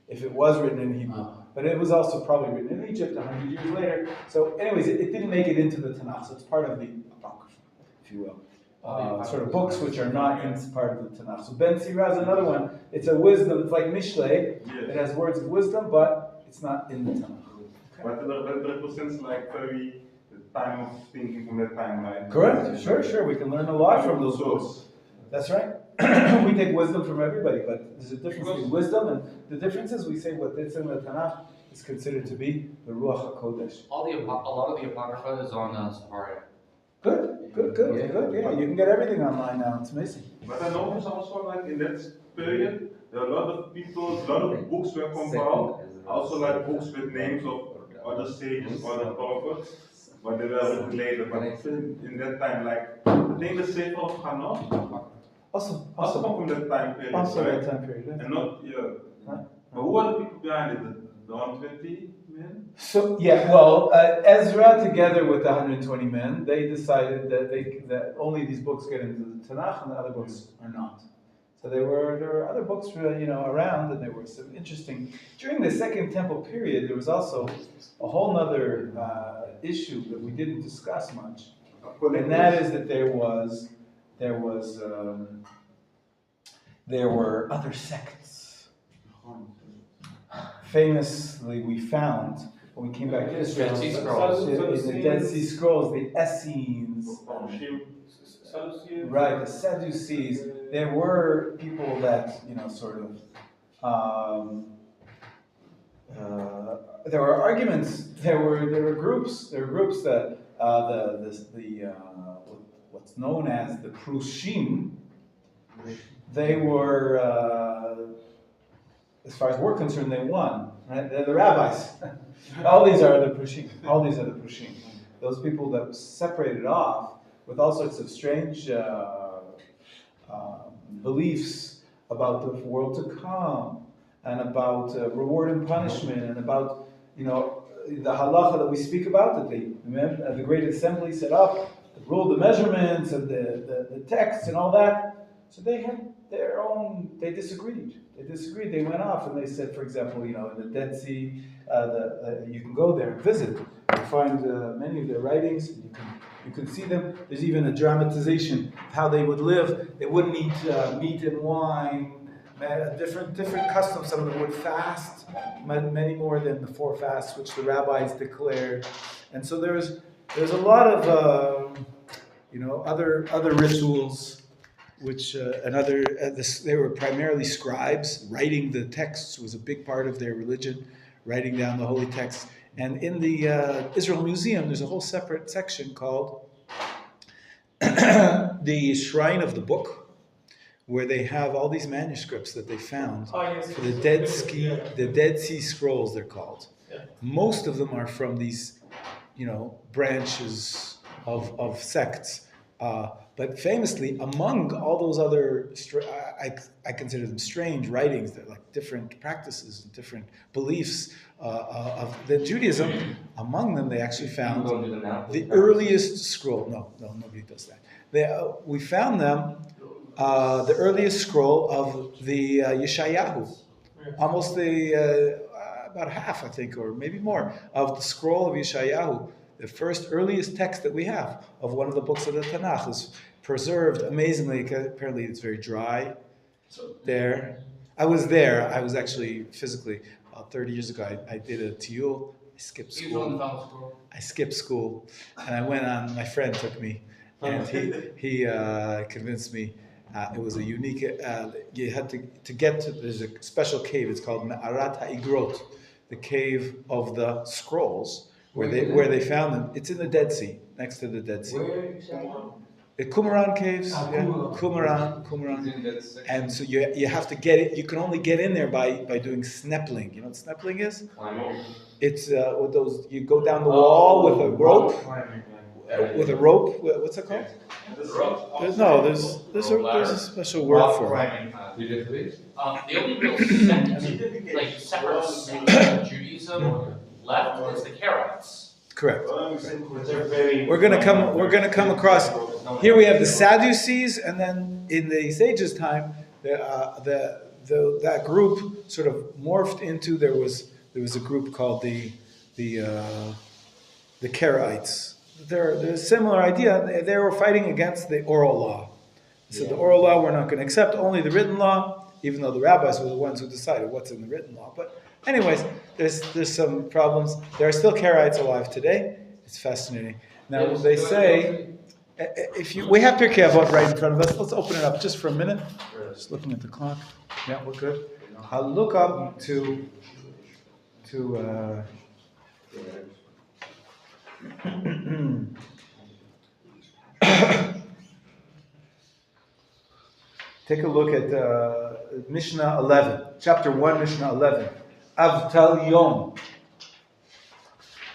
If it was written in Hebrew, but it was also probably written in Egypt 100 years later. So, anyways, it didn't make it into the Tanakh. So it's part of the Apocrypha, if you will. Sort of books which are not in part of the Tanakh. So Ben Sirah is another one. It's a wisdom. It's like Mishlei. Yes. It has words of wisdom, but it's not in the Tanakh. Okay. But it represents like very the time of thinking from that time, right? Correct. Sure. We can learn a lot from those books. That's right. We take wisdom from everybody, but there's a difference between wisdom, and the difference is we say what is in the Tanakh is considered to be the Ruach HaKodesh. A lot of the Apocrypha is on Safari. Good. Yeah, you can get everything online now. It's amazing. But I noticed also like in that period, there are a lot of people, a lot of books were compiled, also like books with names of other sages, other prophets, but they were written later. But in that time, like I think the Sefer of Hannah Also come from that time period, Also right? that time period. Yeah. And not Right. But who are the people behind it? The 120 men? So Ezra, together with the 120 men, they decided that only these books get into the Tanakh and the other books are not. So there were other books around, and there were some interesting. During the Second Temple period, there was also a whole other issue that we didn't discuss much, and that is that there were other sects. Famously, we found when we came back to Israel, Dead Sea Scrolls. in the Dead Sea Scrolls, the Essenes, right, the Sadducees. There were people that there were arguments. There were groups. There were groups that what's known as the Prushim. They were, as far as we're concerned, they won. Right? They're the rabbis. All these are the Prushim. Those people that were separated off with all sorts of strange beliefs about the world to come, and about reward and punishment, and about the halacha that we speak about, that the Great Assembly set up, that ruled the measurements and the texts and all that. So they had their own. They disagreed. They went off and they said, for example, in the Dead Sea, you can go there and visit. You find many of their writings. You can see them. There's even a dramatization of how they would live. They wouldn't eat meat and wine. Different customs. Some of them would fast, many more than the 4 fasts which the rabbis declared. And so there's a lot of other rituals. Which they were primarily scribes. Writing the texts was a big part of their religion, writing down the holy texts. And in the Israel Museum, there's a whole separate section called the Shrine of the Book, where they have all these manuscripts that they found. The Dead Sea Scrolls, they're called. Yeah. Most of them are from these, branches of sects. But famously, among all those other, I consider them strange writings, they're like different practices and different beliefs of the Judaism. Among them, they actually found the earliest scroll. No, nobody does that. We found them, the earliest scroll of the Yeshayahu. Almost about half, I think, or maybe more, of the scroll of Yeshayahu. The first earliest text that we have of one of the books of the Tanakh is preserved amazingly. Apparently it's very dry there. I was there. I was actually physically, 30 years ago, I did a tiyul. I skipped school. And I went on, my friend took me, and he convinced me it was a unique, you had to get to, there's a special cave, it's called Me'arat HaIgrot, the cave of the scrolls. Where they found them. It's in the Dead Sea, next to the Dead Sea. The Qumran caves, Qumran. And so you have to get it. You can only get in there by doing sneppling. You know what sneppling is? It's with those. You go down the wall with a rope, with a rope. What's it called? There's a special word for it. The only real separate sect of Judaism left is the Karaites. Correct. We're gonna come across. Here we have the Sadducees, and then in the Sages' time, that group sort of morphed into there was a group called the Karaites. They're a similar idea. They were fighting against the oral law. They said the oral law we're not going to accept, only the written law, even though the rabbis were the ones who decided what's in the written law. But anyways, there's some problems. There are still Karaites alive today. It's fascinating. Now they say, we have Pirkei Avot right in front of us. Let's open it up just for a minute. Just looking at the clock. Yeah, we're good. I'll look up to take a look at Mishnah 11, chapter 1, Mishnah 11. Avtal Yom.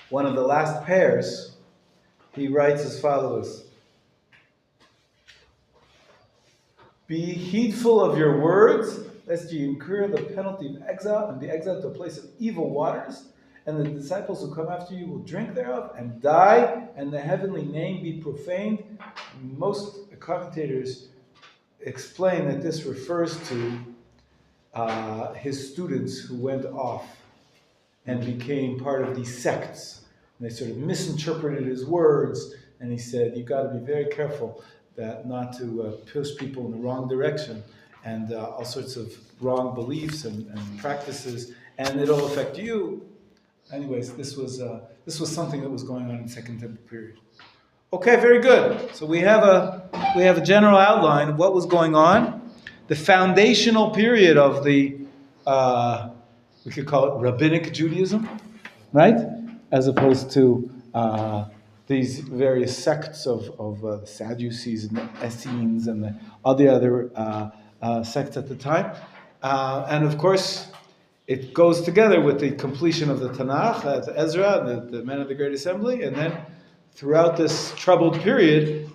One of the last pairs, he writes as follows. Be heedful of your words, lest you incur the penalty of exile and be exiled to a place of evil waters. And the disciples who come after you will drink thereof and die, and the heavenly name be profaned. Most commentators explain that this refers to his students who went off and became part of these sects. And they sort of misinterpreted his words, and he said, you've got to be very careful that not to push people in the wrong direction, and all sorts of wrong beliefs and practices, and it'll affect you. Anyways, this was something that was going on in the Second Temple period. Okay, very good. So we have a general outline of what was going on. The foundational period of the we could call it rabbinic Judaism, right? As opposed to these various sects of the Sadducees and the Essenes and all the other sects at the time. And of course, it goes together with the completion of the Tanakh, Ezra, the men of the Great Assembly, and then throughout this troubled period,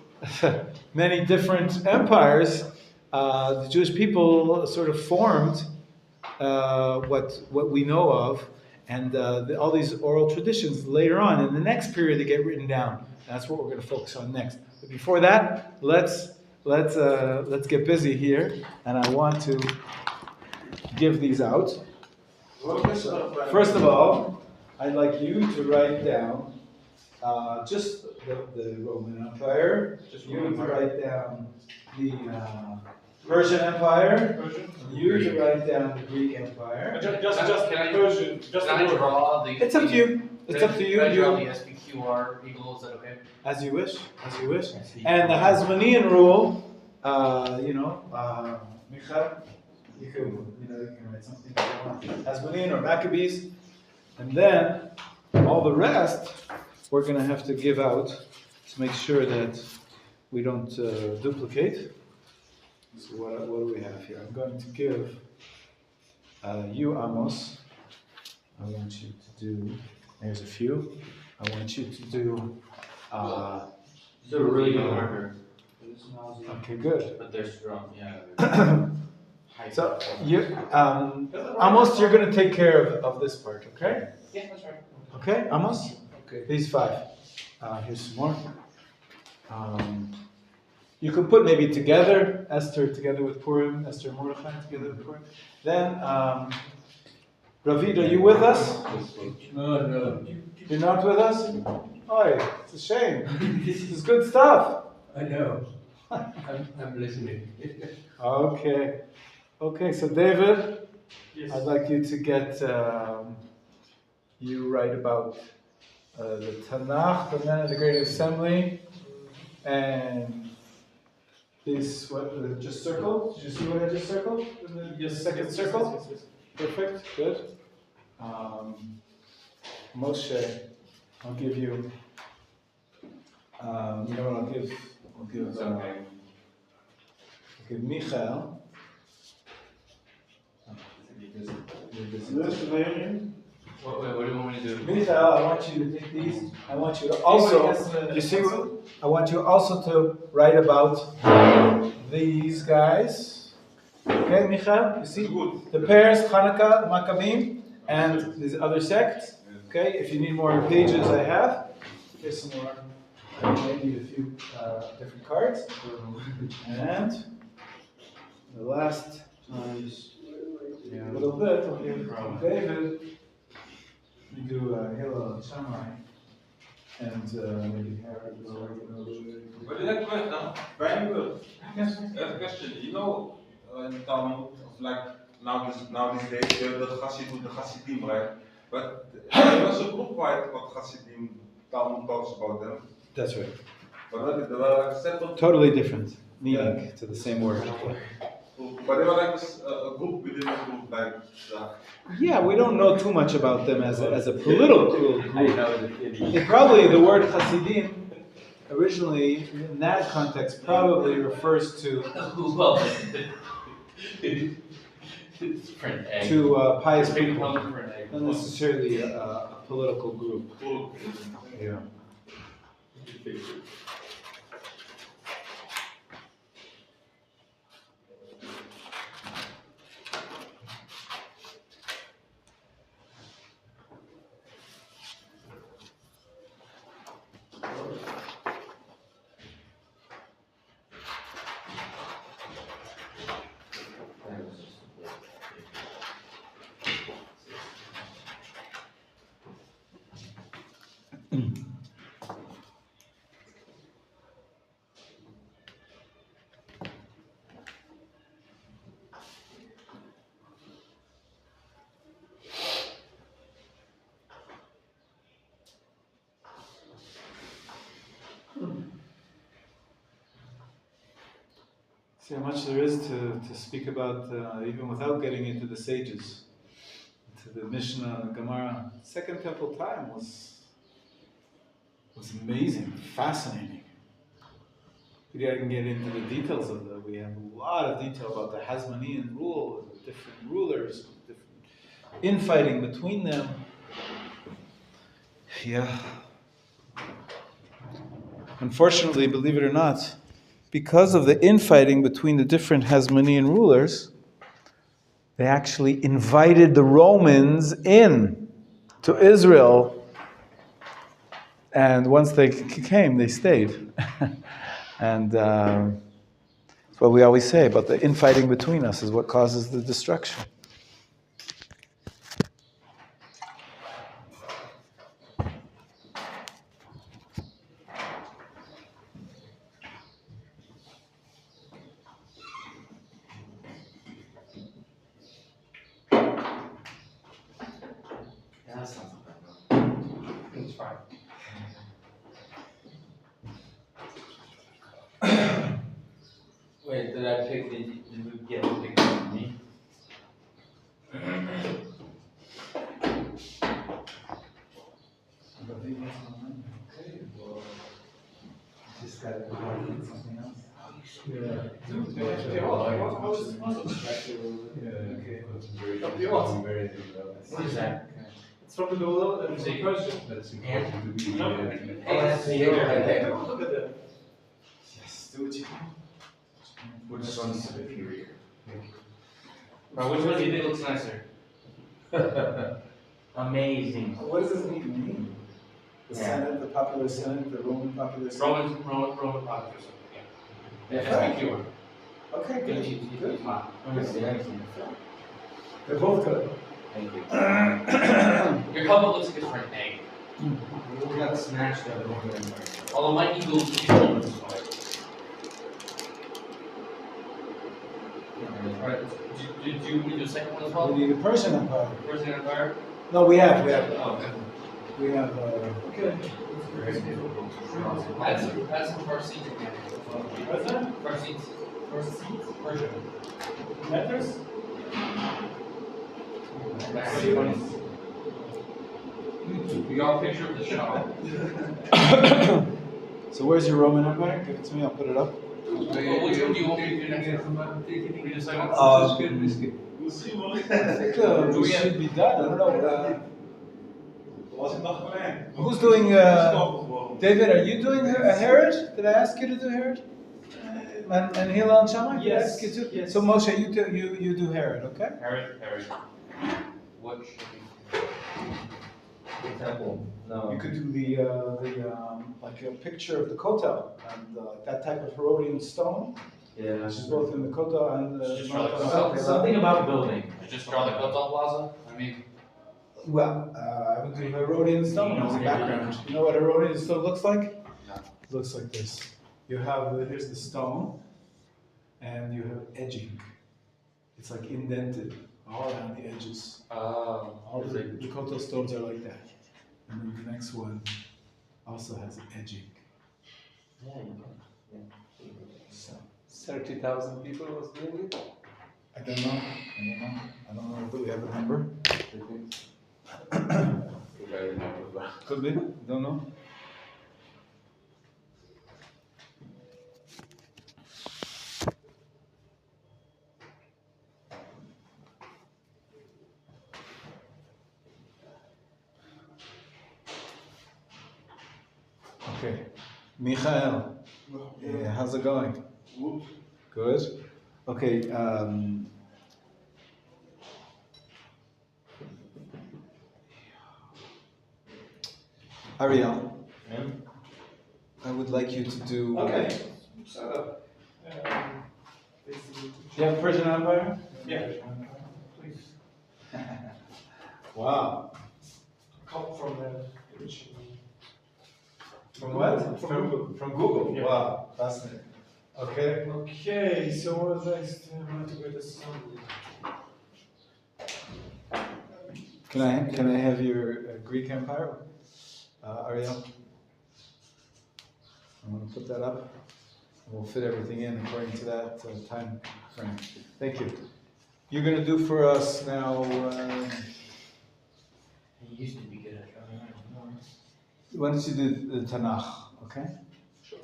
many different empires, the Jewish people sort of formed what we know of, and all these oral traditions later on in the next period they get written down. That's what we're going to focus on next. But before that, let's get busy here, and I want to give these out. First of all, I'd like you to write down just the Roman Empire. You to write down the Persian Empire. You to write down the Greek Empire. Just Persian. Just Can I draw the? It's up to you. It's up to you. Can I draw the SPQR eagle? Is that okay? As you wish. As you wish. And the Hasmonean rule, Michal, you can write something if you want. Hasmonean or Maccabees, and then all the rest we're going to have to give out to make sure that we don't duplicate. So what do we have here? I'm going to give you, Amos. I want you to do. There's a few. I want you to do. They're really good marker. Okay, good. But they're strong, yeah. So Amos, you're going to take care of this part, okay? Yeah, that's right. Okay, Amos. Okay. These 5. Here's some more. You could put maybe together, Esther together with Purim, Esther and Mordechai together with Purim. Then, Ravid, are you with us? No. You're not with us? Oh, it's a shame. This is good stuff. I know. I'm listening. Okay, so David, Yes. I'd like you to get, you write about the Tanakh, the men of the Great Assembly, and these, just circled? Did you see what I just circled? Yes. Second circle? Yes. Perfect, good. Moshe, I'll give you, you know what I'll give Michael. What do you want me to do? Michael, I want you to take these. I want you to also, you see, I want you also to write about these guys. Okay, Michael, you see the pairs, Hanukkah, the Maccabim, and these other sects. Okay, if you need more pages, I have. Here's some more. I might need a few different cards. And the last little bit will be from David. We do Hillel and Shammai, and maybe Harry will. But in that question, Weinberg, I have a question. You know, in Talmud, like nowadays days, the Hasidim, right? But there was a group wide what Hasidim Talmud talks about them. That's right. But they were like separate. Totally different meaning to the same word. But they were like a group within a group, like. Yeah, we don't know too much about them as a political group. Probably the word Hasidim originally in that context probably refers to pious people, not necessarily a political group. Yeah. See how much there is to speak about, even without getting into the sages, to the Mishnah, the Gemara. Second Temple time was amazing, fascinating. We didn't get into the details of that. We have a lot of detail about the Hasmonean rule, the different rulers, different infighting between them. Yeah. Unfortunately, believe it or not, because of the infighting between the different Hasmonean rulers, they actually invited the Romans in to Israel. And once they came, they stayed. And that's what we always say about the infighting between us is what causes the destruction. That sounds like it's fine. Wait, did I pick did you get to pick me? Just got to something else. What is that? It's from the Google and it's a question. That's important to be. Oh, that's the year right there. Look at that. Yes, do what you can. Which one's superior? Which one do you think looks nicer? Amazing. What does this even mean? The Senate, the popular Senate, the Roman popular Senate? Roman popular. Yeah. That's my keyword. Okay, good. Good. Your They're both good. Thank you. helmet looks like it's for an egg. We got snatched out of the Although my eagles keep going this way. Alright, do you do the second one as well? We need a Persian Empire. Persian Empire? No, we have. Oh, okay. Okay. Add some first seats again. What's that? First seats. First seats? Persian. Matters? We got a picture of the shop. So where's your Roman Empire? Give it to me, I'll put it up. Which one do you want me to do next? We decide I think we should be done. I don't know. Was ik nog klein. Who's doing, David, are you doing a Herod? Did I ask you to do Herod? And Hillel and Shammai? Did I ask you to? Yes. So Moshe, you do Herod, okay? Herod. What should we do? The temple. No. You could do the like a picture of the Kotel and that type of Herodian stone, Yeah. which is both in the Kotel and the. Just draw the Kotel. Something about building. Just draw the Kotel Plaza? I mean, Well, I would do Herodian stone as a background. You know what Herodian stone looks like? No. It looks like this. You have here's the stone, and you have edging. It's like indented all around the edges. All the Kotel stones are like that. And then the next one also has edging. Yeah, So 30,000 people was doing it? I don't know. I don't know if we have a number. Could be. Don't know. Okay. Michael, how's it going? Good. Good. Okay. Ariel, I would like you to do. Okay. Do you have Persian Empire? Yeah. Please. Wow. Come from the From what? From Google. Yeah. Wow, fascinating. Okay. Okay, so what's next? I want to go to assembly. Can I have your Greek Empire, Ariel? I'm going to put that up. We'll fit everything in according to that time frame. Thank you. You're going to do for us now. He used to be good at drawing. Why don't you do the Tanakh, okay? Sure.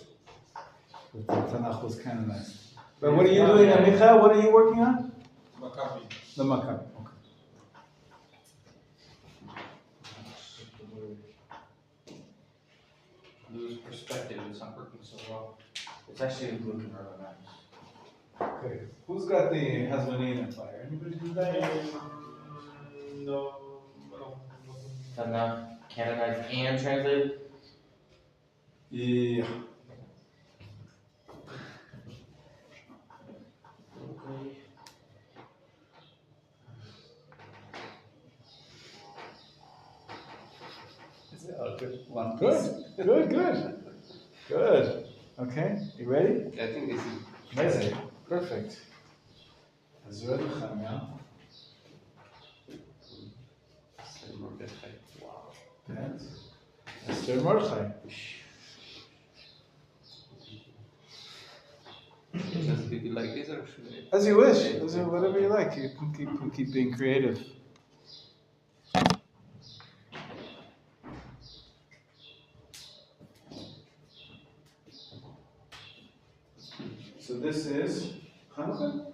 The Tanakh was kind of nice. But what are you doing, Michael? What are you working on? Maccabi. The Maccabi. Okay. lose perspective, it's not working so well. It's actually looking rather nice. Okay. Who's got the Hasmonean Empire? Anybody do that? No. Tanakh, canonized and translated. Yeah. Good one. Good. Okay, you ready? I think this is Amazing. Perfect. Ezra Nehemiah. wow. And Esther Mordechai. Just did you like this or should I? As you wish. Whatever you like. You can keep being creative. So this is Hanukkah?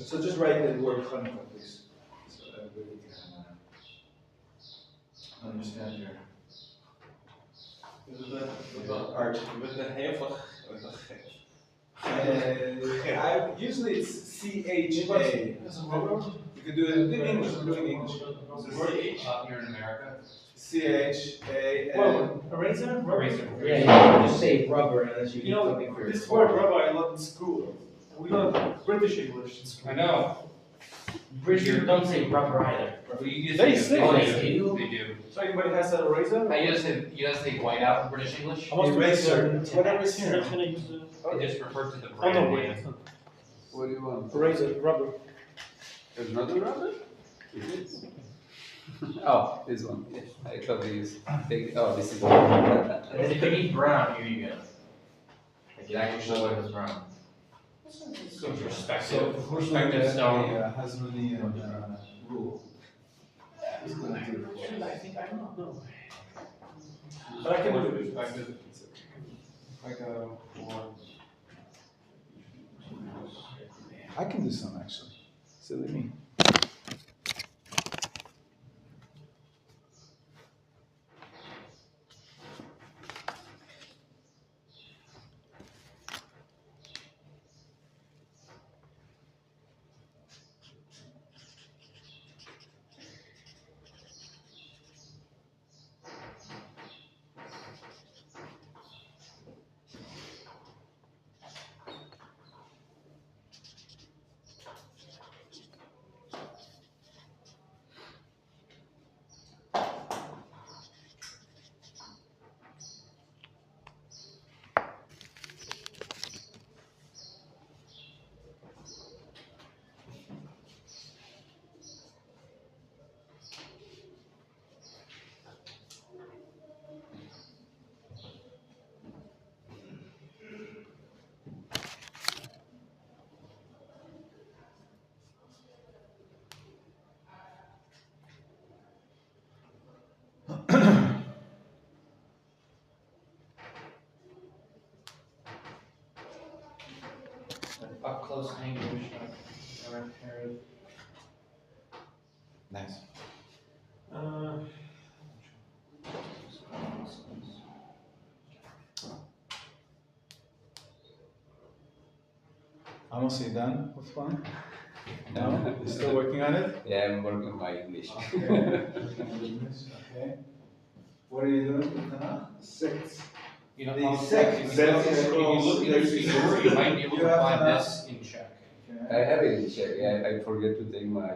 So just write the word Hanukkah, please. So everybody can understand your art. With the hevig. Usually it's C-H-A. You can do it in English. We're doing English. Here in America. C-H-A-N. Well, eraser? Eraser. Yeah, you can just say rubber unless you You need know, something for your this car. word rabbi I learned in school. We learned British English in school. I know. British people don't say rubber either. They say Oh, it. they do? They do. So anybody has an eraser? You guys say white out in British English? I must have Eraser. been Whatever's here. Can I use the? They just refer to the Oh brand no, name. wait. What do you want? Eraser, rubber. There's another rubber? Oh, this one. Yes. I thought this. Oh, this is the one. And then if you need brown, here you go. Like it actually shows what is brown. So perspective. So who's doing Perspective stone. the Hasmonean rule? Who's going to do it? I think I don't know. But I can do it. Like a one. I can do some actually. Silly me. up close anguish that are paired. Nice. Almost done with one? No? You're still working on it? Yeah, I'm working on my English. Okay. Working on English, okay. What are you doing with Tanakh? 6. You know, The Paul, sixth, if that's you look in the speaker, you might be able You to have find Tanakh? this in Czech. I have it in Czech. Yeah, I forget to take my.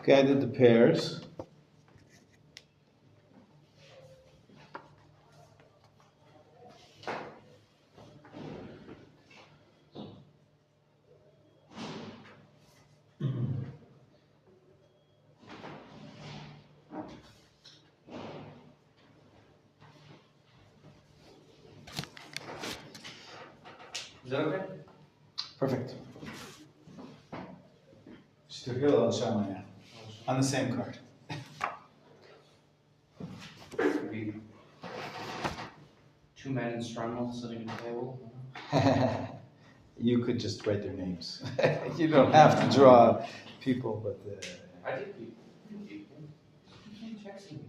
Okay, I did the pairs. Is that okay? Perfect. Shtuhil al Shamaya. On the same card. Maybe 2 men in Strumwell sitting at the table. You could just write their names. You don't have to draw people, but. I did people. You can't text me.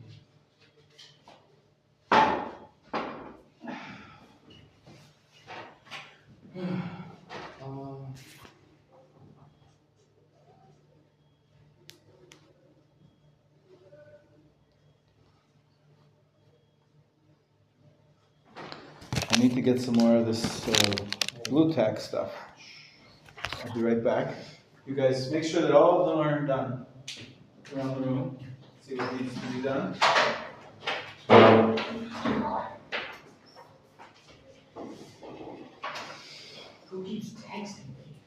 I need to get some more of this blue tack stuff. I'll be right back. You guys make sure that all of them are done around the room. See what needs to be done. Who keeps texting me?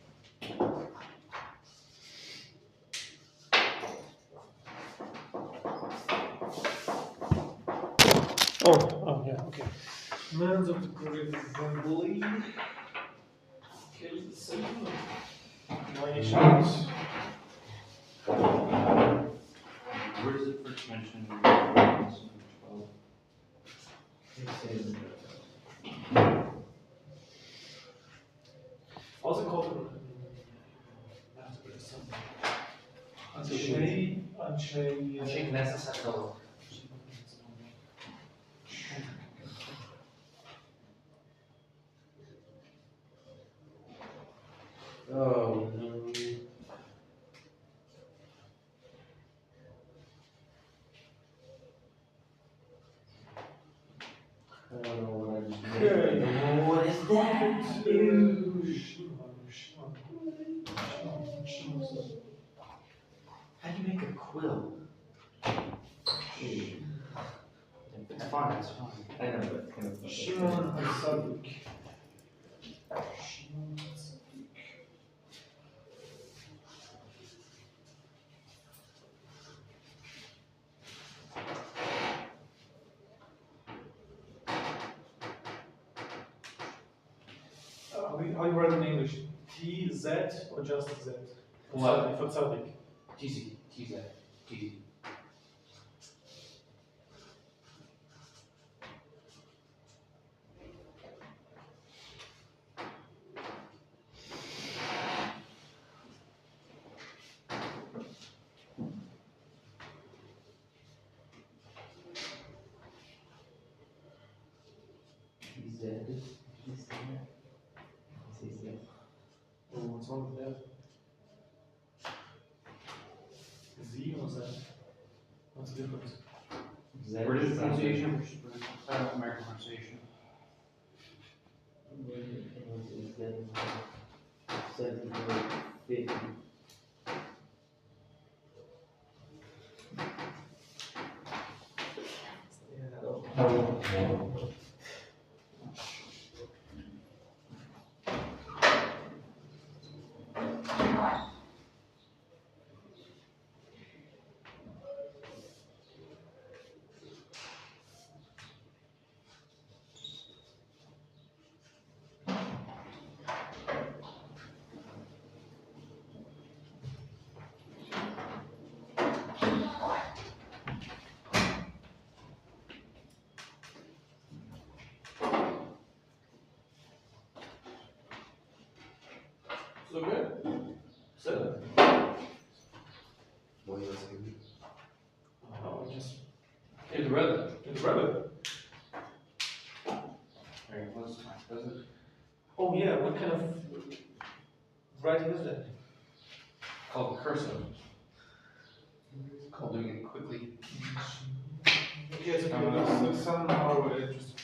Oh, yeah, okay. Man's of the great bully. Kill the second. Nations. Where does it first mention? 12? Also called Anshe Knesset Sakala. Oh, no. I don't know what I just made. What is that? How do you make a quill? It's fine, it's fine. I know, but kind of. Shimon Hasadik. How you write in English? T-Z or just Z? What? For Tzadik. TZ. Oh, what's wrong with that? What's the difference? British pronunciation versus American pronunciation. So good. So. What are you asking? Just It's Rebbe. it's Rabbi. Very close to my cousin. Oh yeah, what kind of writing is that? Called cursive. It's called doing it quickly. Yeah, it's okay. It's somehow interesting.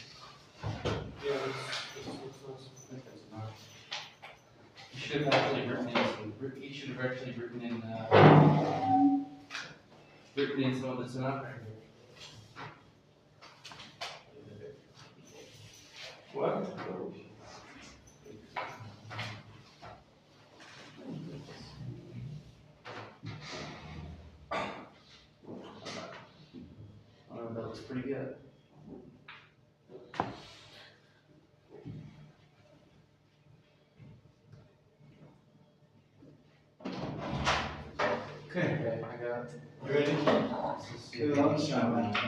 Yeah, it's I think that's enough. You should have actually written in some, you should have actually written in some of the Tanakh right here. what? Oh, that looks pretty good. Okay, I got it. you ready? This is-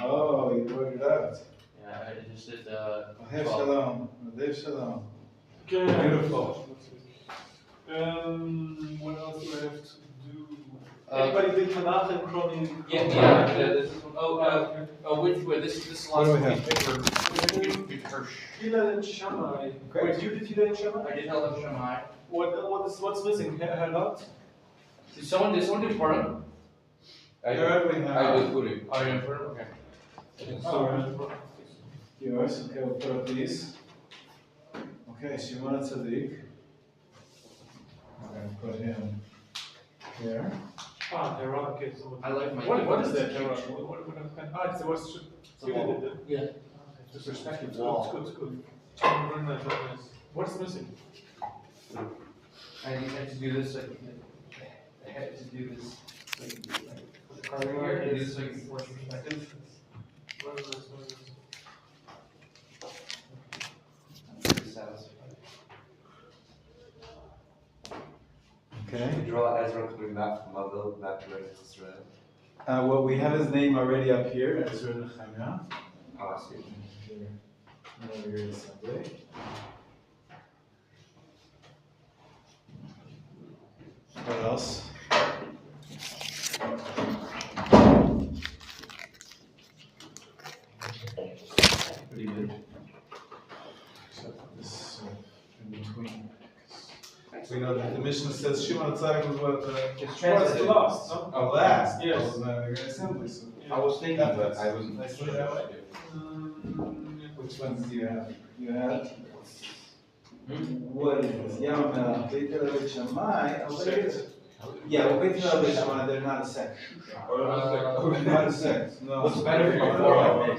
Oh, you wrote it out. Yeah, I just did, Ahev 12. shalom. Ahev shalom. Okay. Beautiful. What else do I have to do? Uh, Anybody did Tanakh and Chronicles? Yeah, this is, wait, this What do we have? last Hirsch. Hillel and Shammai. Great. Wait, you did Hillel and Shammai? I did Hillel and Shammai. What's missing? Halot? Did someone do Purim? Here we I have will put it. Oh, you did Purim? Okay. yours. Okay, we'll put up these. Okay, Shimon Tzaddik. I'm going to put him here. Herod. Okay, so I like my. what is that, Herod? It's the worst. You did it. Yeah. Just respect it. Wall. It's good. Very nice, very nice. What's missing? I had to do this, I had to do this, like, put the card in here, and do this so I can force perspective. Very nice, very nice. I'm pretty satisfied. Okay. To draw Ezra coming back from Babel, back to Israel. Well, we have his name already up here, Ezra Nehemiah. Oh, I see. Here, over here assembly. What else? Pretty good. Except for this in between. We know that the Mishnah says Shimon Tzaddik was what It's the last, no? Oh, last. Yes. That was not a great assembly. So. I was thinking, but I wasn't. Let's put it that way. Which ones do you have? You have. What is this? Yamamel, Beit Hillel Shammai. Yeah, well, Beit Hillel Shammai, they're not a sect. They're not a sect. No. What's better for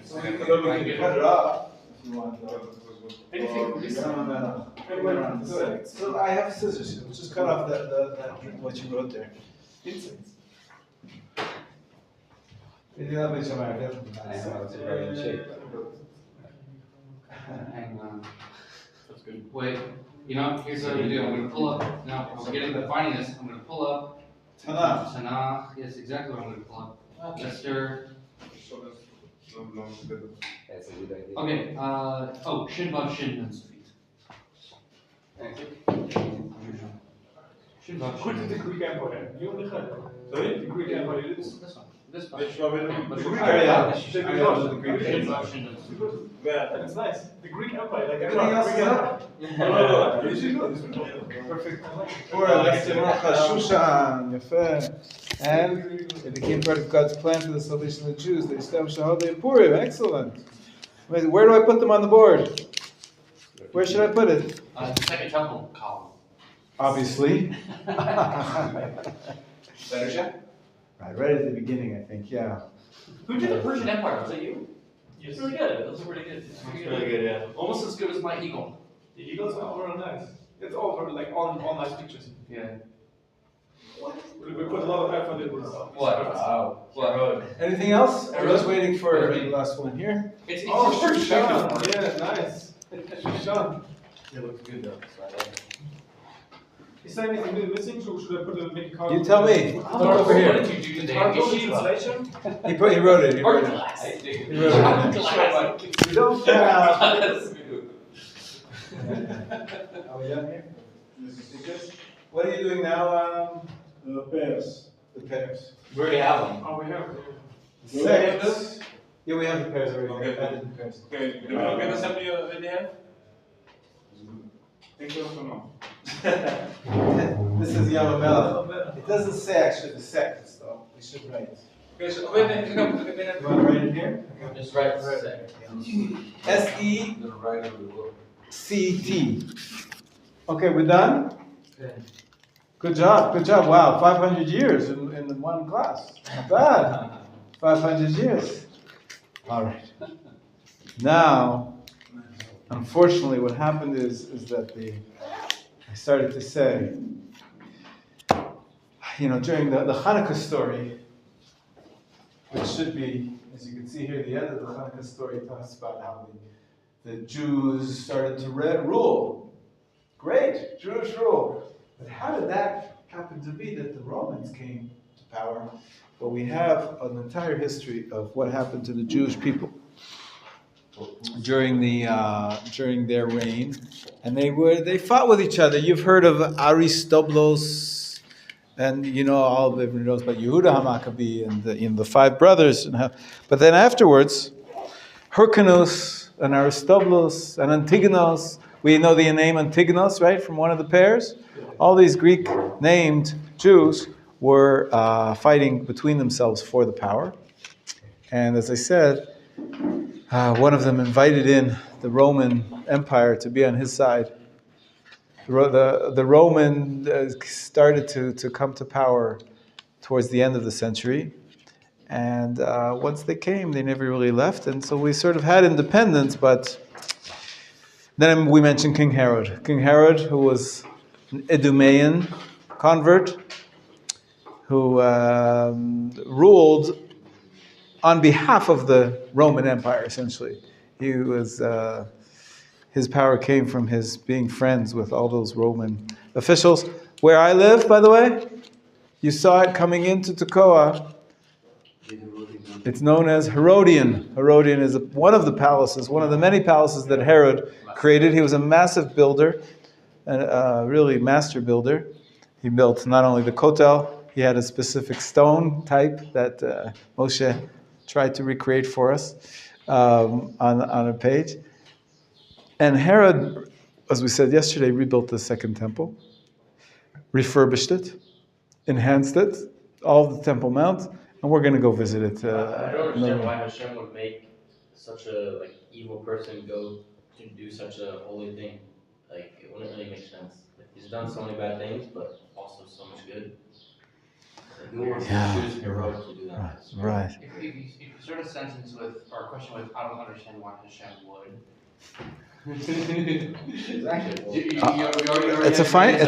So we can cut it off if you want. Though. Anything. Yamamel. Good. So I have scissors. We'll just cut off that what you wrote there. Incense. Beit Hillel Shammai, definitely. I know it's very in shape. Hang on. That's good. Wait, you know, here's what I'm gonna do, I'm gonna pull up, now, I'm getting to finding this, I'm gonna pull up Tanakh. Tanakh, yes, exactly what I'm gonna pull up. Esther, That's a good idea. okay, Shin Vav Shin and Sufit. Shin Vav Good, the Shin. Greek Empire. You only had. Sorry? The Greek Empire. This one. This Which one. one? But The the Greek Greek Empire. Empire. The Greek Where? And it's nice. The Greek Empire, like Everything else is up. No. This is good. Perfect. Shushan, Yafeh. And it became part of God's plan for the salvation of the Jews. They established a holiday of Purim. Excellent. Where do I put them on the board? Where should I put it? The second temple column. Obviously. Better check. Right at the beginning, I think, yeah. Who did the Persian Empire? Was it you? Yes. It's really good. It was really good. Really good, yeah. Almost as good as my eagle. The eagles are very nice. It's all very, like all nice pictures. Yeah. We put a lot of effort into this. What? Wow. What? Anything else? I'm just waiting for Everything. the last one here. It's Oh, a perspective. Shushan. Yeah, nice. Shushan. It looks good though, so I like it. Is there anything missing? Should I put a make a card? You tell me. What Over here. did you do today? Hard copy Yeshiva. translation? He wrote it. Art class. He wrote it. We don't have. Are we done here? What are you doing now? The pears. The pears. We already have them. Oh, we have. Six. Yeah, we have the pears already. Okay. I did the pears. Okay, did we look at the assembly in the end? Think so now. This is Yamamela. It doesn't say actually the sects though. We should write. Okay, so You want to write it here? Just right there. S-E-C-T. the right of the book. Okay, we're done? Good job. Wow, 500 years in one class. Not bad. 500 years. All right. Now, unfortunately, what happened is that I started to say, during the Hanukkah story, which should be, as you can see here, the end of the Hanukkah story talks about how the Jews started to rule. Great, Jewish rule. But how did that happen to be that the Romans came to power? Well, we have an entire history of what happened to the Jewish people during their reign, and they fought with each other. You've heard of Aristobulus, and all of everyone knows about Yehuda HaMaccabee and the five brothers. But then afterwards, Hyrcanus and Aristobulus and Antigonus. We know the name Antigonus, right, from one of the pairs. All these Greek named Jews were fighting between themselves for the power. And as I said, one of them invited in the Empire to be on his side. The Roman started to come to power towards the end of the century. And once they came, they never really left. And so we sort of had independence, but then we mentioned King Herod. King Herod, who was an Idumean convert, who ruled on behalf of the Roman Empire, essentially. His power came from his being friends with all those Roman officials. Where I live, by the way, you saw it coming into Tekoa. It's known as Herodian. Herodian is one of the palaces, one of the many palaces that Herod created. He was a massive builder, a really master builder. He built not only the Kotel, he had a specific stone type that Moshe tried to recreate for us on a page. And Herod, as we said yesterday, rebuilt the second temple, refurbished it, enhanced it, all of the Temple Mount, and we're going to go visit it. I don't understand why Hashem would make such a evil person go to do such a holy thing. It wouldn't really make sense. He's done so many bad things, but also so much good. Yeah. He was heroic to do that. Right. If you start a sentence with, or a question with, I don't understand why Hashem would. It's a fine.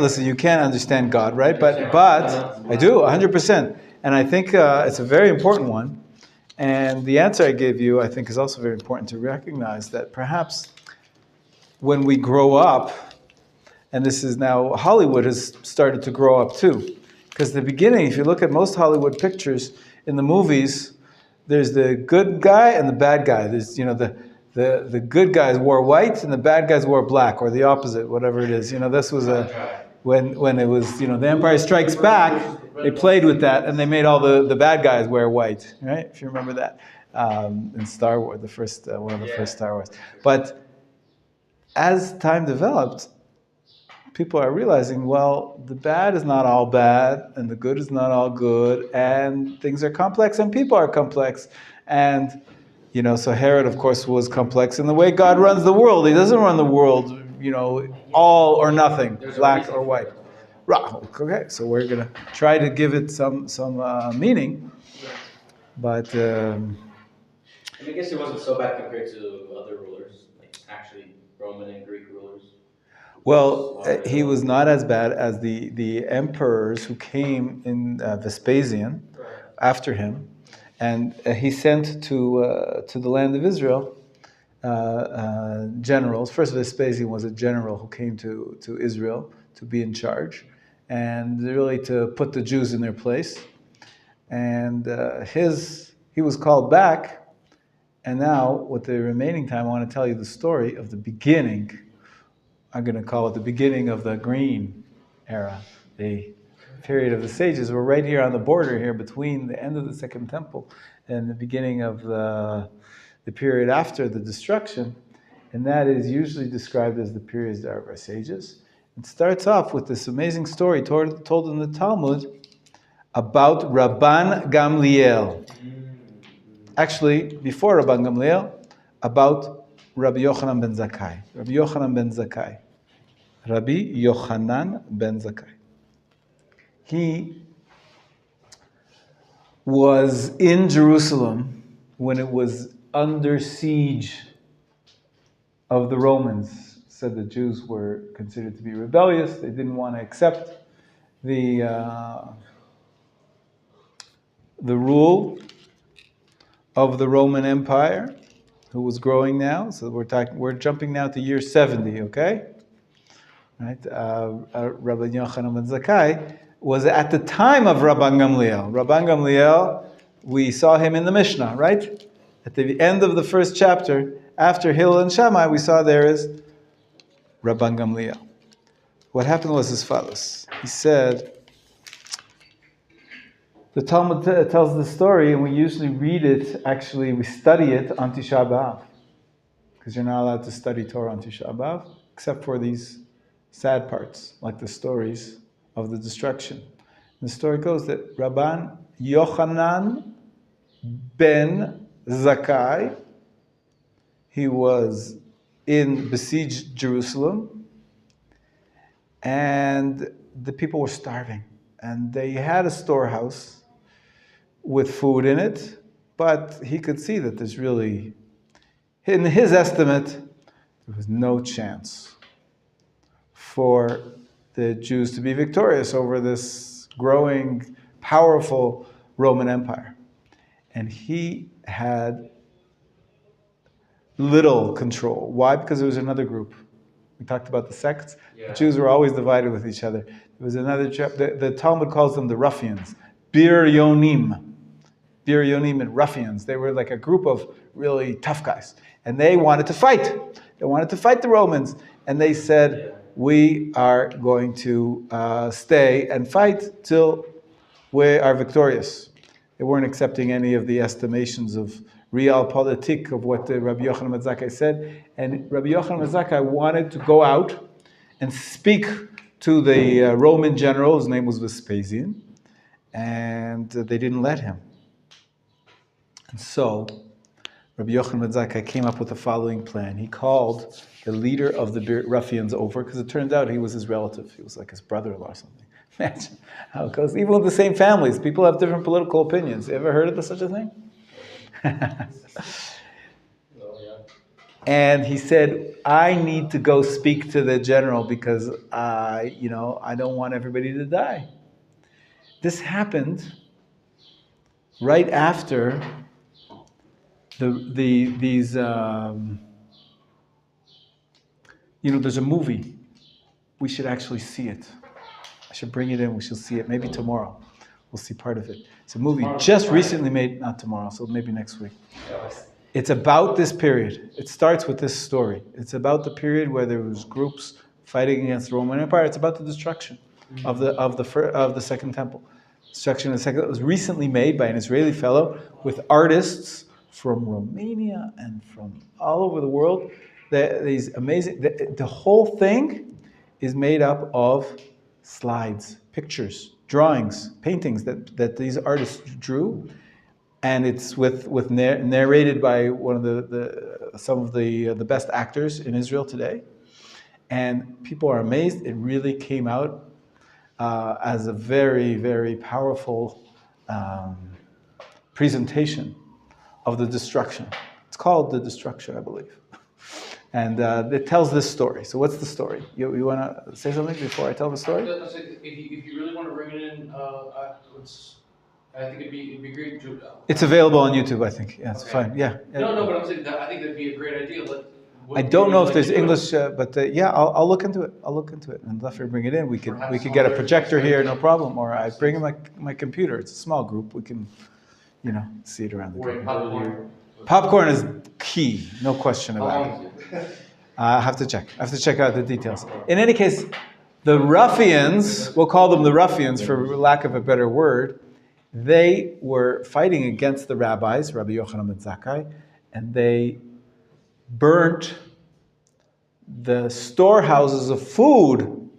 Listen, you can't understand God, right? But I do 100%, and I think it's a very important one. And the answer I gave you, I think, is also very important to recognize that perhaps when we grow up, and this is now Hollywood has started to grow up too, because the beginning, if you look at most Hollywood pictures in the movies, there's the good guy and the bad guy. There's the good guys wore white and the bad guys wore black, or the opposite, whatever it is. This was when it was, The Empire Strikes Back, they played with that and they made all the bad guys wear white, right? If you remember that in Star Wars, the first one of the first Star Wars. But as time developed, people are realizing, well, the bad is not all bad, and the good is not all good, and things are complex, and people are complex, and so Herod, of course, was complex in the way God runs the world. He doesn't run the world, all or nothing, black or white. Right. Okay, so we're gonna try to give it some meaning, but. I guess it wasn't so bad compared to other rulers, like actually Roman and Greek rulers. Well, he was not as bad as the emperors who came in Vespasian after him, and he sent to the land of Israel generals. First, Vespasian was a general who came to Israel to be in charge, and really to put the Jews in their place. And he was called back, and now, with the remaining time, I want to tell you the story of the beginning. I'm going to call it the beginning of the Green Era, the period of the sages. We're right here on the border here between the end of the Second Temple and the beginning of the period after the destruction, and that is usually described as the period of our sages. It starts off with this amazing story told in the Talmud about Rabban Gamliel. Actually, before Rabban Gamliel, about Rabbi Yochanan ben Zakkai. Rabbi Yochanan ben Zakkai. Rabbi Yochanan ben Zakkai. He was in Jerusalem when it was under siege of the Romans. Said the Jews were considered to be rebellious. They didn't want to accept the rule of the Roman Empire, who was growing now. So we're jumping now to year 70, okay? Right? Rabbi Yochanan ben Zakkai was at the time of Rabban Gamliel. Rabban Gamliel, we saw him in the Mishnah, right? At the end of the first chapter, after Hillel and Shammai, we saw there is Rabban Gamliel. What happened was as follows. He said, the Talmud tells the story, and we usually read it, actually we study it on Tisha B'Av, because you're not allowed to study Torah on Tisha B'Av, except for these sad parts, like the stories of the destruction. The story goes that Rabban Yochanan ben Zakkai, he was in besieged Jerusalem, and the people were starving, and they had a storehouse with food in it, but he could see that there's really, in his estimate, there was no chance for the Jews to be victorious over this growing, powerful Roman Empire. And he had little control. Why? Because there was another group. We talked about the sects. Yeah. The Jews were always divided with each other. There was another, the Talmud calls them the ruffians, Biryonim. Biryonim and ruffians. They were like a group of really tough guys. And they wanted to fight. They wanted to fight the Romans. And they said, we are going to stay and fight till we are victorious. They weren't accepting any of the estimations of realpolitik of what the Rabbi Yochanan ben Zakkai said. And Rabbi Yochanan ben Zakkai wanted to go out and speak to the Roman general, his name was Vespasian, and they didn't let him. And so Rabbi Yochanan ben Zakkai came up with the following plan. He called the leader of the ruffians over, because it turned out he was his relative. He was like his brother-in-law or something. Imagine how it goes. Even with the same families, people have different political opinions. You ever heard of such a thing? And he said, I need to go speak to the general because I don't want everybody to die. This happened right after there's a movie. We should actually see it. I should bring it in. We shall see it. Maybe tomorrow. We'll see part of it. It's a movie just recently made, not tomorrow, so maybe next week. It's about this period. It starts with this story. It's about the period where there was groups fighting against the Roman Empire. It's about the destruction of the Second Temple. Destruction of the Second. It was recently made by an Israeli fellow with artists from Romania and from all over the world. These amazing. The whole thing is made up of slides, pictures, drawings, paintings that these artists drew, and it's narrated by one of some of the best actors in Israel today, and people are amazed. It really came out as a very, very powerful presentation of the destruction. It's called The Destruction, I believe. And it tells this story. So what's the story? You want to say something before I tell the story? If you really want to bring it in, I think it'd be great to. It's available on YouTube, I think. Yeah, it's Okay. fine. Yeah. No, but I'm saying that I think that'd be a great idea. I don't know if there's English, but yeah, I'll look into it. I'll look into it, and if we bring it in, we could get a projector here, no problem. Or I bring in my computer. It's a small group. We can, see it around the computer. Popcorn is key, no question about it. I have to check. I have to check out the details. In any case, the ruffians, we'll call them the ruffians for lack of a better word, they were fighting against the rabbis, Rabbi Yochanan ben Zakkai, and they burnt the storehouses of food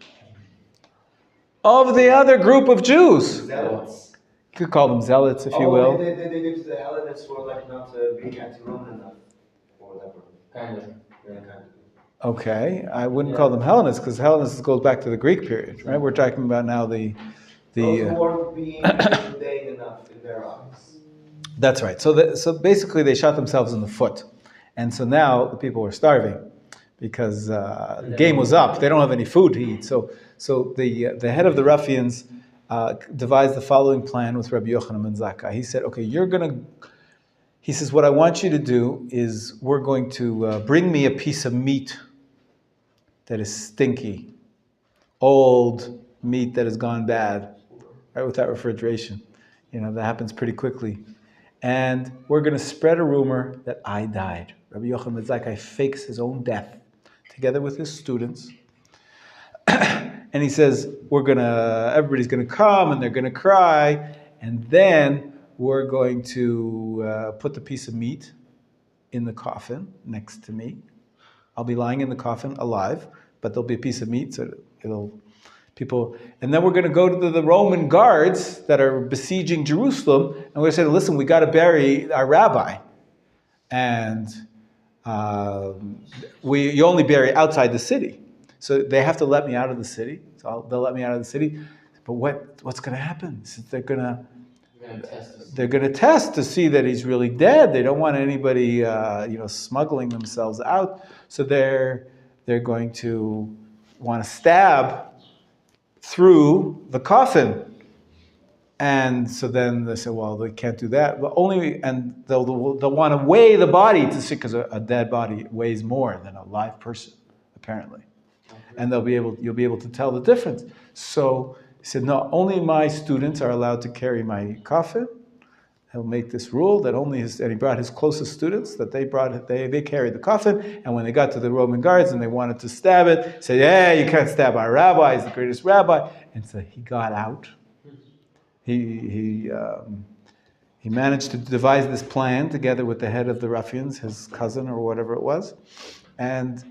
of the other group of Jews. Zealots. You could call them zealots, if you will. They did the Hellenists were like not being anti-Roman enough, or whatever. Kind of. Yeah, kind of. Okay, I wouldn't call them Hellenists, because Hellenists goes back to the Greek period, right? We're talking about now Those who weren't being mundane enough in their eyes. That's right. So basically they shot themselves in the foot. And so now the people were starving because the game was up. They don't have any food to eat. So the head of the ruffians devised the following plan with Rabbi Yochanan ben Zakkai. He said, okay, he says, what I want you to do is we're going to bring me a piece of meat that is stinky, old meat that has gone bad, right, without refrigeration. That happens pretty quickly. And we're going to spread a rumor that I died. Rabbi Yochanan ben Zakkai fakes his own death together with his students. And he says, everybody's going to come and they're going to cry. And then we're going to put the piece of meat in the coffin next to me. I'll be lying in the coffin alive, but there'll be a piece of meat, so and then we're going to go to the Roman guards that are besieging Jerusalem, and we're going to say, listen, we got to bury our rabbi. And you only bury outside the city. So they have to let me out of the city. So they'll let me out of the city. But what's going to happen? They're going to test to see that he's really dead. They don't want anybody, smuggling themselves out. So they're going to want to stab through the coffin. And so then they say, well, they can't do that. But they'll want to weigh the body to see, because a dead body weighs more than a live person, apparently. And you'll be able to tell the difference. So he said, no, only my students are allowed to carry my coffin. He'll make this rule that and he brought his closest students, that they carried the coffin, and when they got to the Roman guards and they wanted to stab it, he said, yeah, you can't stab our rabbi, he's the greatest rabbi. And so he got out. He managed to devise this plan together with the head of the ruffians, his cousin or whatever it was, and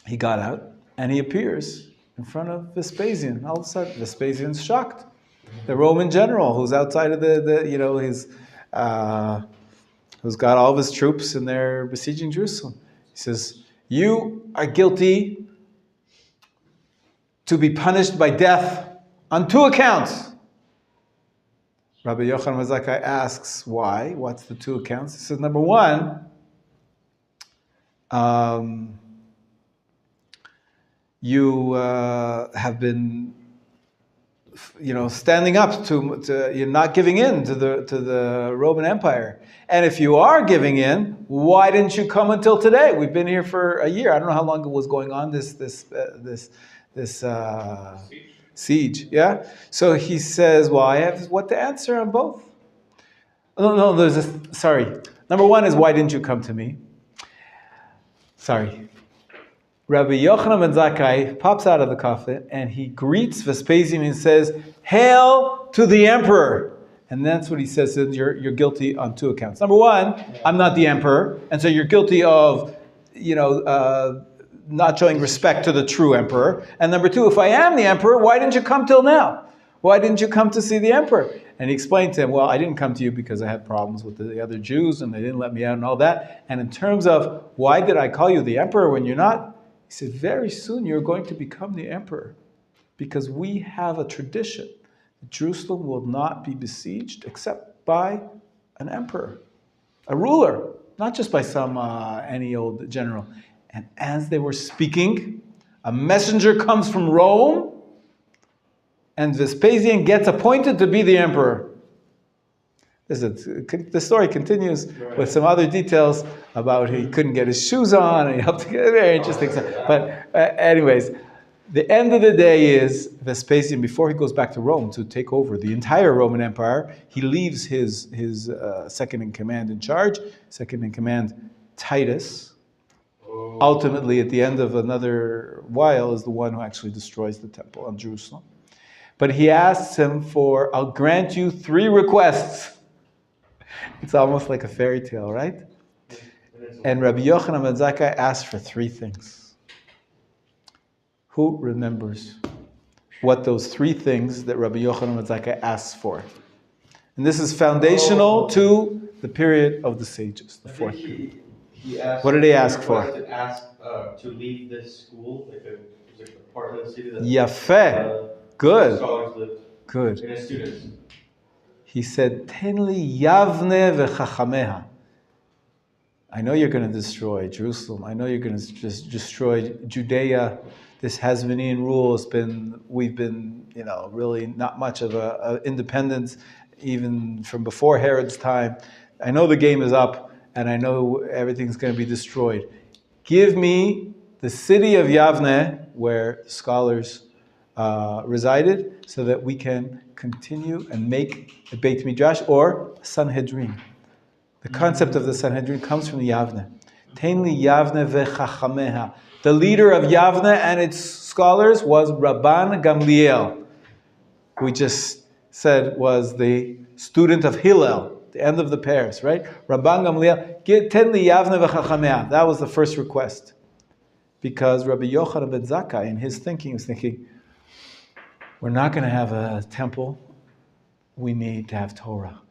he got out, and he appears in front of Vespasian. All of a sudden, Vespasian's shocked. The Roman general who's outside of who's got all of his troops and they're besieging Jerusalem. He says, you are guilty to be punished by death on 2 accounts. Rabbi Yochanan ben Zakkai asks, why? What's the 2 accounts? He says, number 1, you have been, standing up to you're not giving in to the Roman Empire. And if you are giving in, why didn't you come until today? We've been here for a year. I don't know how long it was going on, this siege. Yeah. So he says, well, I have what to answer on both. No. Sorry. Number 1 is, why didn't you come to me? Sorry. Rabbi Yochanan ben Zakkai pops out of the coffin and he greets Vespasian and says, "Hail to the emperor!" And that's what he says, you're guilty on two accounts. Number one, I'm not the emperor, and so you're guilty of, not showing respect to the true emperor. And number two, if I am the emperor, why didn't you come till now? Why didn't you come to see the emperor? And he explained to him, well, I didn't come to you because I had problems with the other Jews and they didn't let me out and all that. And in terms of why did I call you the emperor when you're not? He said, very soon you're going to become the emperor because we have a tradition. Jerusalem will not be besieged except by an emperor, a ruler, not just by some any old general. And as they were speaking, a messenger comes from Rome, and Vespasian gets appointed to be the emperor. The story continues with some other details about he couldn't get his shoes on, and he helped to get very interesting stuff. But anyways, the end of the day is Vespasian, before he goes back to Rome to take over the entire Roman Empire, he leaves his second in command in charge, second in command Titus. Ultimately, at the end of another while, is the one who actually destroys the temple of Jerusalem. But he asks him for, I'll grant you 3 requests. It's almost like a fairy tale, right? And Rabbi Yochanan ben Zakkai asked for 3 things. Who remembers what those 3 things that Rabbi Yochanan ben Zakkai asks for? And this is foundational to the period of the sages, the 4th period. He asked, what did he ask for? To leave this school, like a part of the city that Yafeh. Good. Scholars lived. Good. And his students. He said, "Ten li Yavne v'chachameha." I know you're going to destroy Jerusalem. I know you're going to just destroy Judea. This Hasmonean rule we've been, really not much of a independence, even from before Herod's time. I know the game is up, and I know everything's going to be destroyed. Give me the city of Yavne, where scholars resided, so that we can continue and make a Beit Midrash or Sanhedrin. The concept of the Sanhedrin comes from Yavne. Tein li Yavne vechachameha. The leader of Yavne and its scholars was Rabban Gamliel, who we just said was the student of Hillel, the end of the pairs, right? Rabban Gamliel, Tein li Yavne vechachameha. That was the first request. Because Rabbi Yochanan ben Zakkai, in his thinking, was thinking, we're not going to have a temple. We need to have Torah.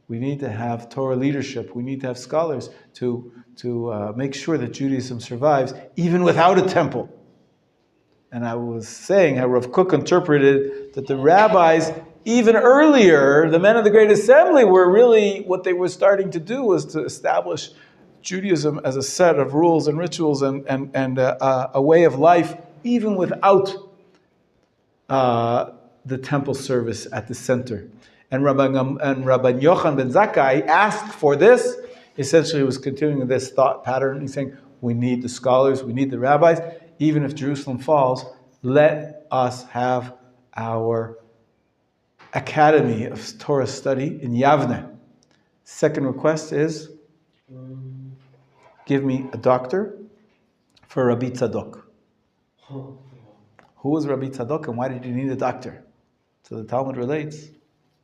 We need to have Torah leadership. We need to have scholars to make sure that Judaism survives, even without a temple. And I was saying how Rav Kook interpreted that the rabbis, even earlier, the men of the Great Assembly, were really, what they were starting to do was to establish Judaism as a set of rules and rituals and a way of life, even without the temple service at the center. And Rabbi Yochanan ben Zakkai asked for this. Essentially, he was continuing this thought pattern. He's saying, we need the scholars, we need the rabbis. Even if Jerusalem falls, let us have our academy of Torah study in Yavne. Second request is, give me a doctor for Rabbi Tzadok. Who was Rabbi Tzadok and why did he need a doctor? So the Talmud relates.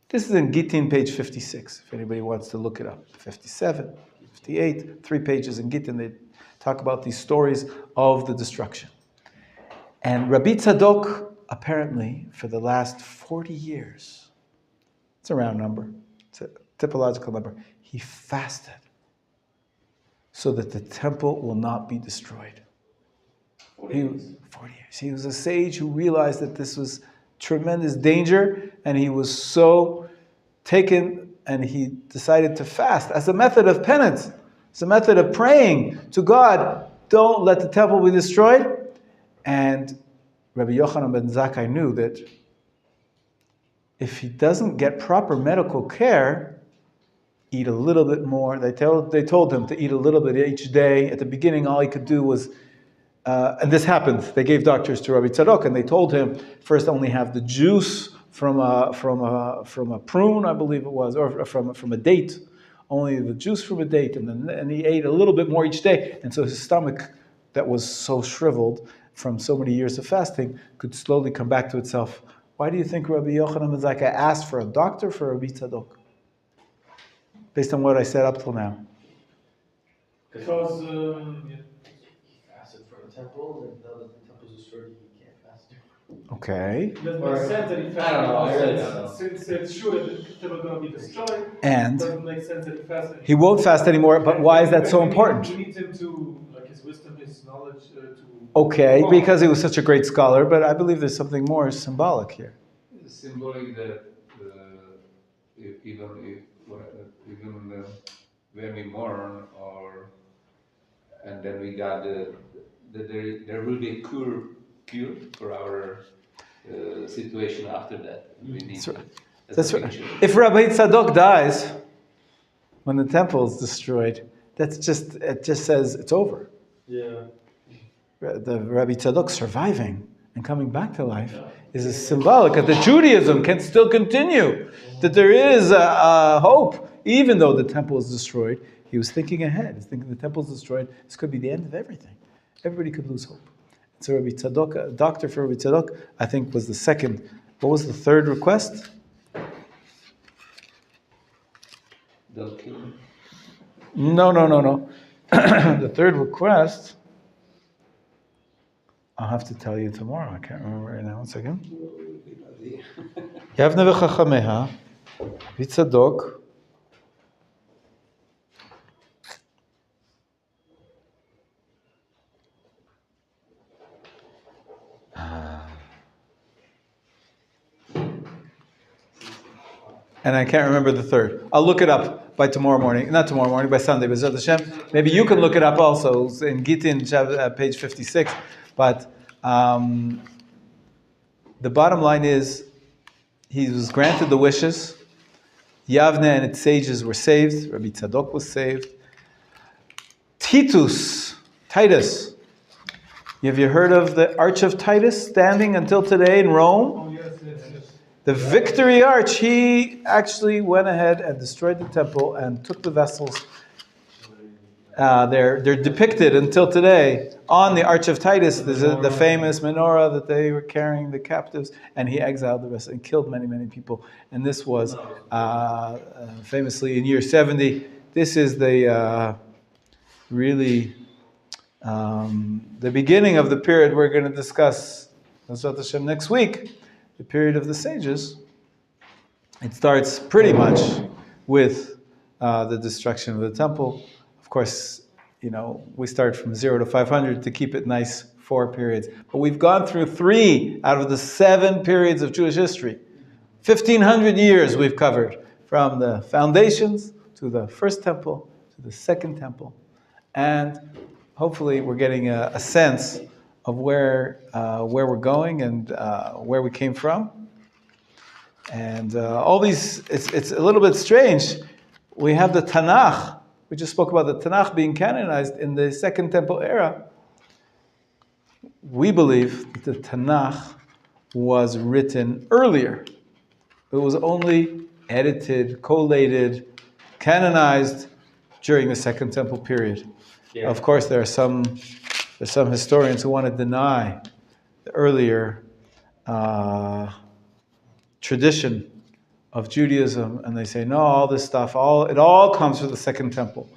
This is in Gittin, page 56, if anybody wants to look it up. 57, 58, 3 pages in Gittin. They talk about these stories of the destruction. And Rabbi Tzadok, apparently, for the last 40 years, it's a round number, it's a typological number, he fasted so that the temple will not be destroyed. 40 years. He was a sage who realized that this was tremendous danger, and he was so taken, and he decided to fast as a method of penance, as a method of praying to God, don't let the temple be destroyed. And Rabbi Yochanan ben Zakkai knew that if he doesn't get proper medical care, eat a little bit more. They told him to eat a little bit each day. At the beginning, all he could do was and this happened. They gave doctors to Rabbi Tzadok, and they told him first only have the juice from a prune, I believe it was, or from a date. Only the juice from a date, and he ate a little bit more each day, and so his stomach that was so shriveled from so many years of fasting could slowly come back to itself. Why do you think Rabbi Yochanan ben Zakkai asked for a doctor for Rabbi Tzadok? Based on what I said up till now. Because He fasted for the temple, and now that the temple's destroyed, he can't fast. Okay. it doesn't make sense that he I don't fasted know, I really don't know. since it's sure that the temple is going to be destroyed. It And doesn't make sense that he fasted. he won't fast anymore, but why is that so important? He needs him to, like his wisdom, his knowledge, to. Okay, because he was such a great scholar, but I believe there's something more symbolic here. Symbolic that even when we mourn, and then we got there will be a cure for our situation after that. We need That's right. as That's a right. picture. If Rabbi Tzadok dies when the temple is destroyed, it just says it's over. Yeah. The Rabbi Tzadok surviving and coming back to life is a symbolic that the Judaism can still continue, that there is a hope, even though the temple is destroyed. He was thinking ahead. He's thinking the temple is destroyed. This could be the end of everything. Everybody could lose hope. So Rabbi Tzadok, a doctor for Rabbi Tzadok, I think was the second. What was the third request? Don't kill him. No. The third request, I'll have to tell you tomorrow. I can't remember right now. 1 second. Yavne v'chachameha, v'tzadok. And I can't remember the third. I'll look it up by tomorrow morning. Not tomorrow morning, by Sunday. B'ezrat Hashem. Maybe you can look it up also in Gittin, page 56. But the bottom line is, he was granted the wishes. Yavne and its sages were saved. Rabbi Tzadok was saved. Titus, have you heard of the Arch of Titus standing until today in Rome? Oh, yes. The Victory Arch, he actually went ahead and destroyed the temple and took the vessels. They're depicted until today on the Arch of Titus. There's the famous menorah that they were carrying the captives, and he exiled the rest and killed many, many people. And this was famously in year 70. This is the the beginning of the period we're going to discuss B'ezrat Hashem next week. The period of the sages. It starts pretty much with the destruction of the temple. Of course, we start from 0 to 500 to keep it nice, 4 periods. But we've gone through 3 out of the 7 periods of Jewish history. 1,500 years we've covered, from the foundations to the first temple to the second temple. And hopefully we're getting a sense of where we're going and where we came from. And all these, it's a little bit strange. We have the Tanakh. We just spoke about the Tanakh being canonized in the Second Temple era. We believe that the Tanakh was written earlier. It was only edited, collated, canonized during the Second Temple period. Yeah. Of course, there's some historians who want to deny the earlier tradition of Judaism, and they say, no, all this stuff, it all comes from the Second Temple.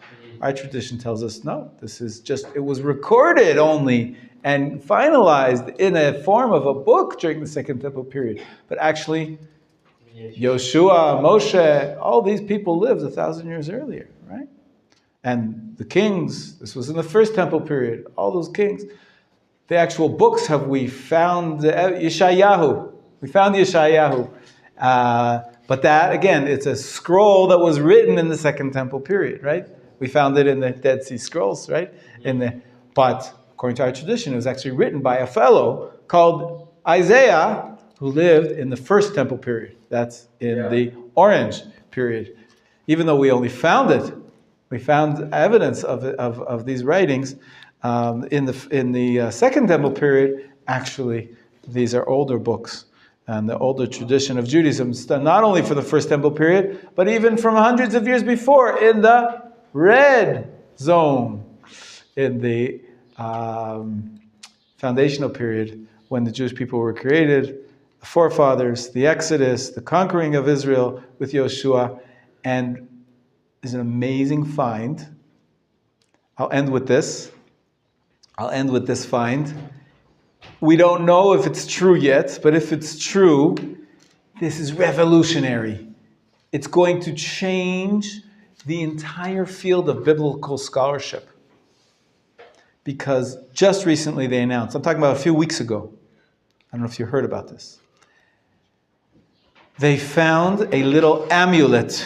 Our tradition tells us, no, it was recorded only and finalized in a form of a book during the Second Temple period. But actually, Yoshua, Moshe, all these people lived 1,000 years earlier, right? And the kings, this was in the First Temple period, all those kings. The actual books we found Yeshayahu. We found Yeshayahu. But that, again, it's a scroll that was written in the Second Temple period, right? We found it in the Dead Sea Scrolls, right? But according to our tradition, it was actually written by a fellow called Isaiah, who lived in the First Temple period. That's in the Orange period. Even though we only found it, we found evidence of these writings in the Second Temple period. Actually, these are older books. And the older tradition of Judaism, not only for the First Temple period, but even from hundreds of years before, in the Red Zone, in the foundational period when the Jewish people were created, the forefathers, the Exodus, the conquering of Israel with Yoshua, and is an amazing find. I'll end with this find. We don't know if it's true yet, but if it's true, this is revolutionary. It's going to change the entire field of biblical scholarship. Because just recently they announced, I'm talking about a few weeks ago, I don't know if you heard about this. They found a little amulet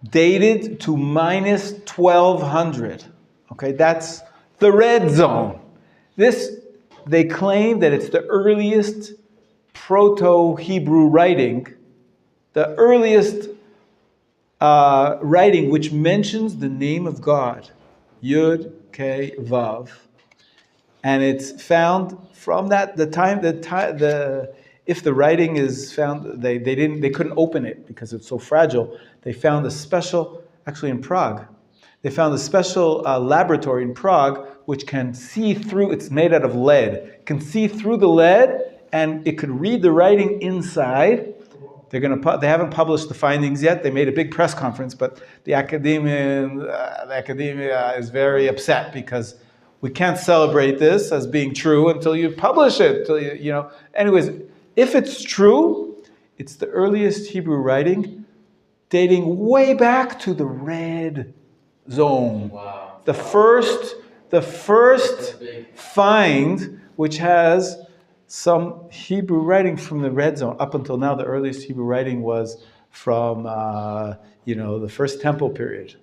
dated to minus 1200. Okay, that's the red zone. They claim that it's the earliest Proto-Hebrew writing, the earliest writing which mentions the name of God, Yud, Ke, Vav, and it's found from that if the writing is found, they couldn't open it because it's so fragile. They found a special, actually in Prague, they found a special laboratory in Prague which can see through. It's made out of lead, can see through the lead, and it could read the writing inside. They haven't published the findings yet. They made a big press conference, but the academia is very upset because we can't celebrate this as being true until you publish it. Anyways, if it's true, it's the earliest Hebrew writing, dating way back to the red zone. Wow. The first find which has some Hebrew writing from the red zone. Up until now, the earliest Hebrew writing was from the first temple period,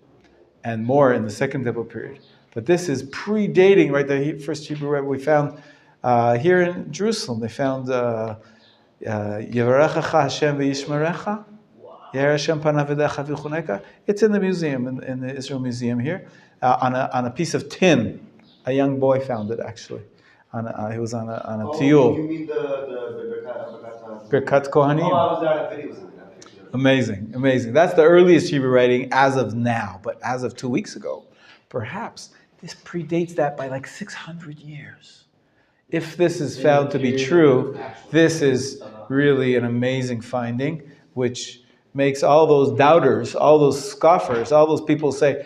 and more in the second temple period. But this is predating, right? The first Hebrew writing we found here in Jerusalem. They found Yevarechecha Hashem v'yishmerecha, Yeher Hashem panav v'decha v'chuneka. It's in the museum, in the Israel Museum here, on a piece of tin. A young boy found it actually. He was on a tiyul. You mean the Birkat Kohanim. I was there at videos of that. Amazing. That's the earliest Hebrew writing as of now, but as of 2 weeks ago, perhaps this predates that by like 600 years. If this is found to be true, this is really an amazing finding, which makes all those doubters, all those scoffers, all those people say,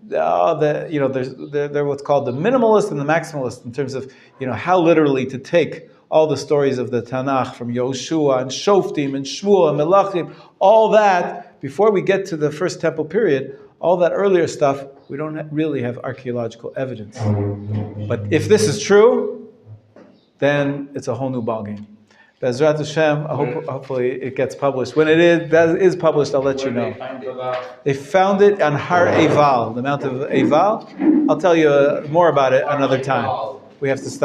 they're what's called the minimalist and the maximalist in terms of how literally to take all the stories of the Tanakh from Yoshua and Shoftim and Shmuel and Melachim, all that, before we get to the first temple period, all that earlier stuff, we don't really have archaeological evidence. But if this is true, then it's a whole new ballgame. Be'ezrat Hashem, hopefully it gets published. When it is published, I'll let you know. They found it on Har Eval, the Mount of Eval. I'll tell you more about it another time. We have to stop.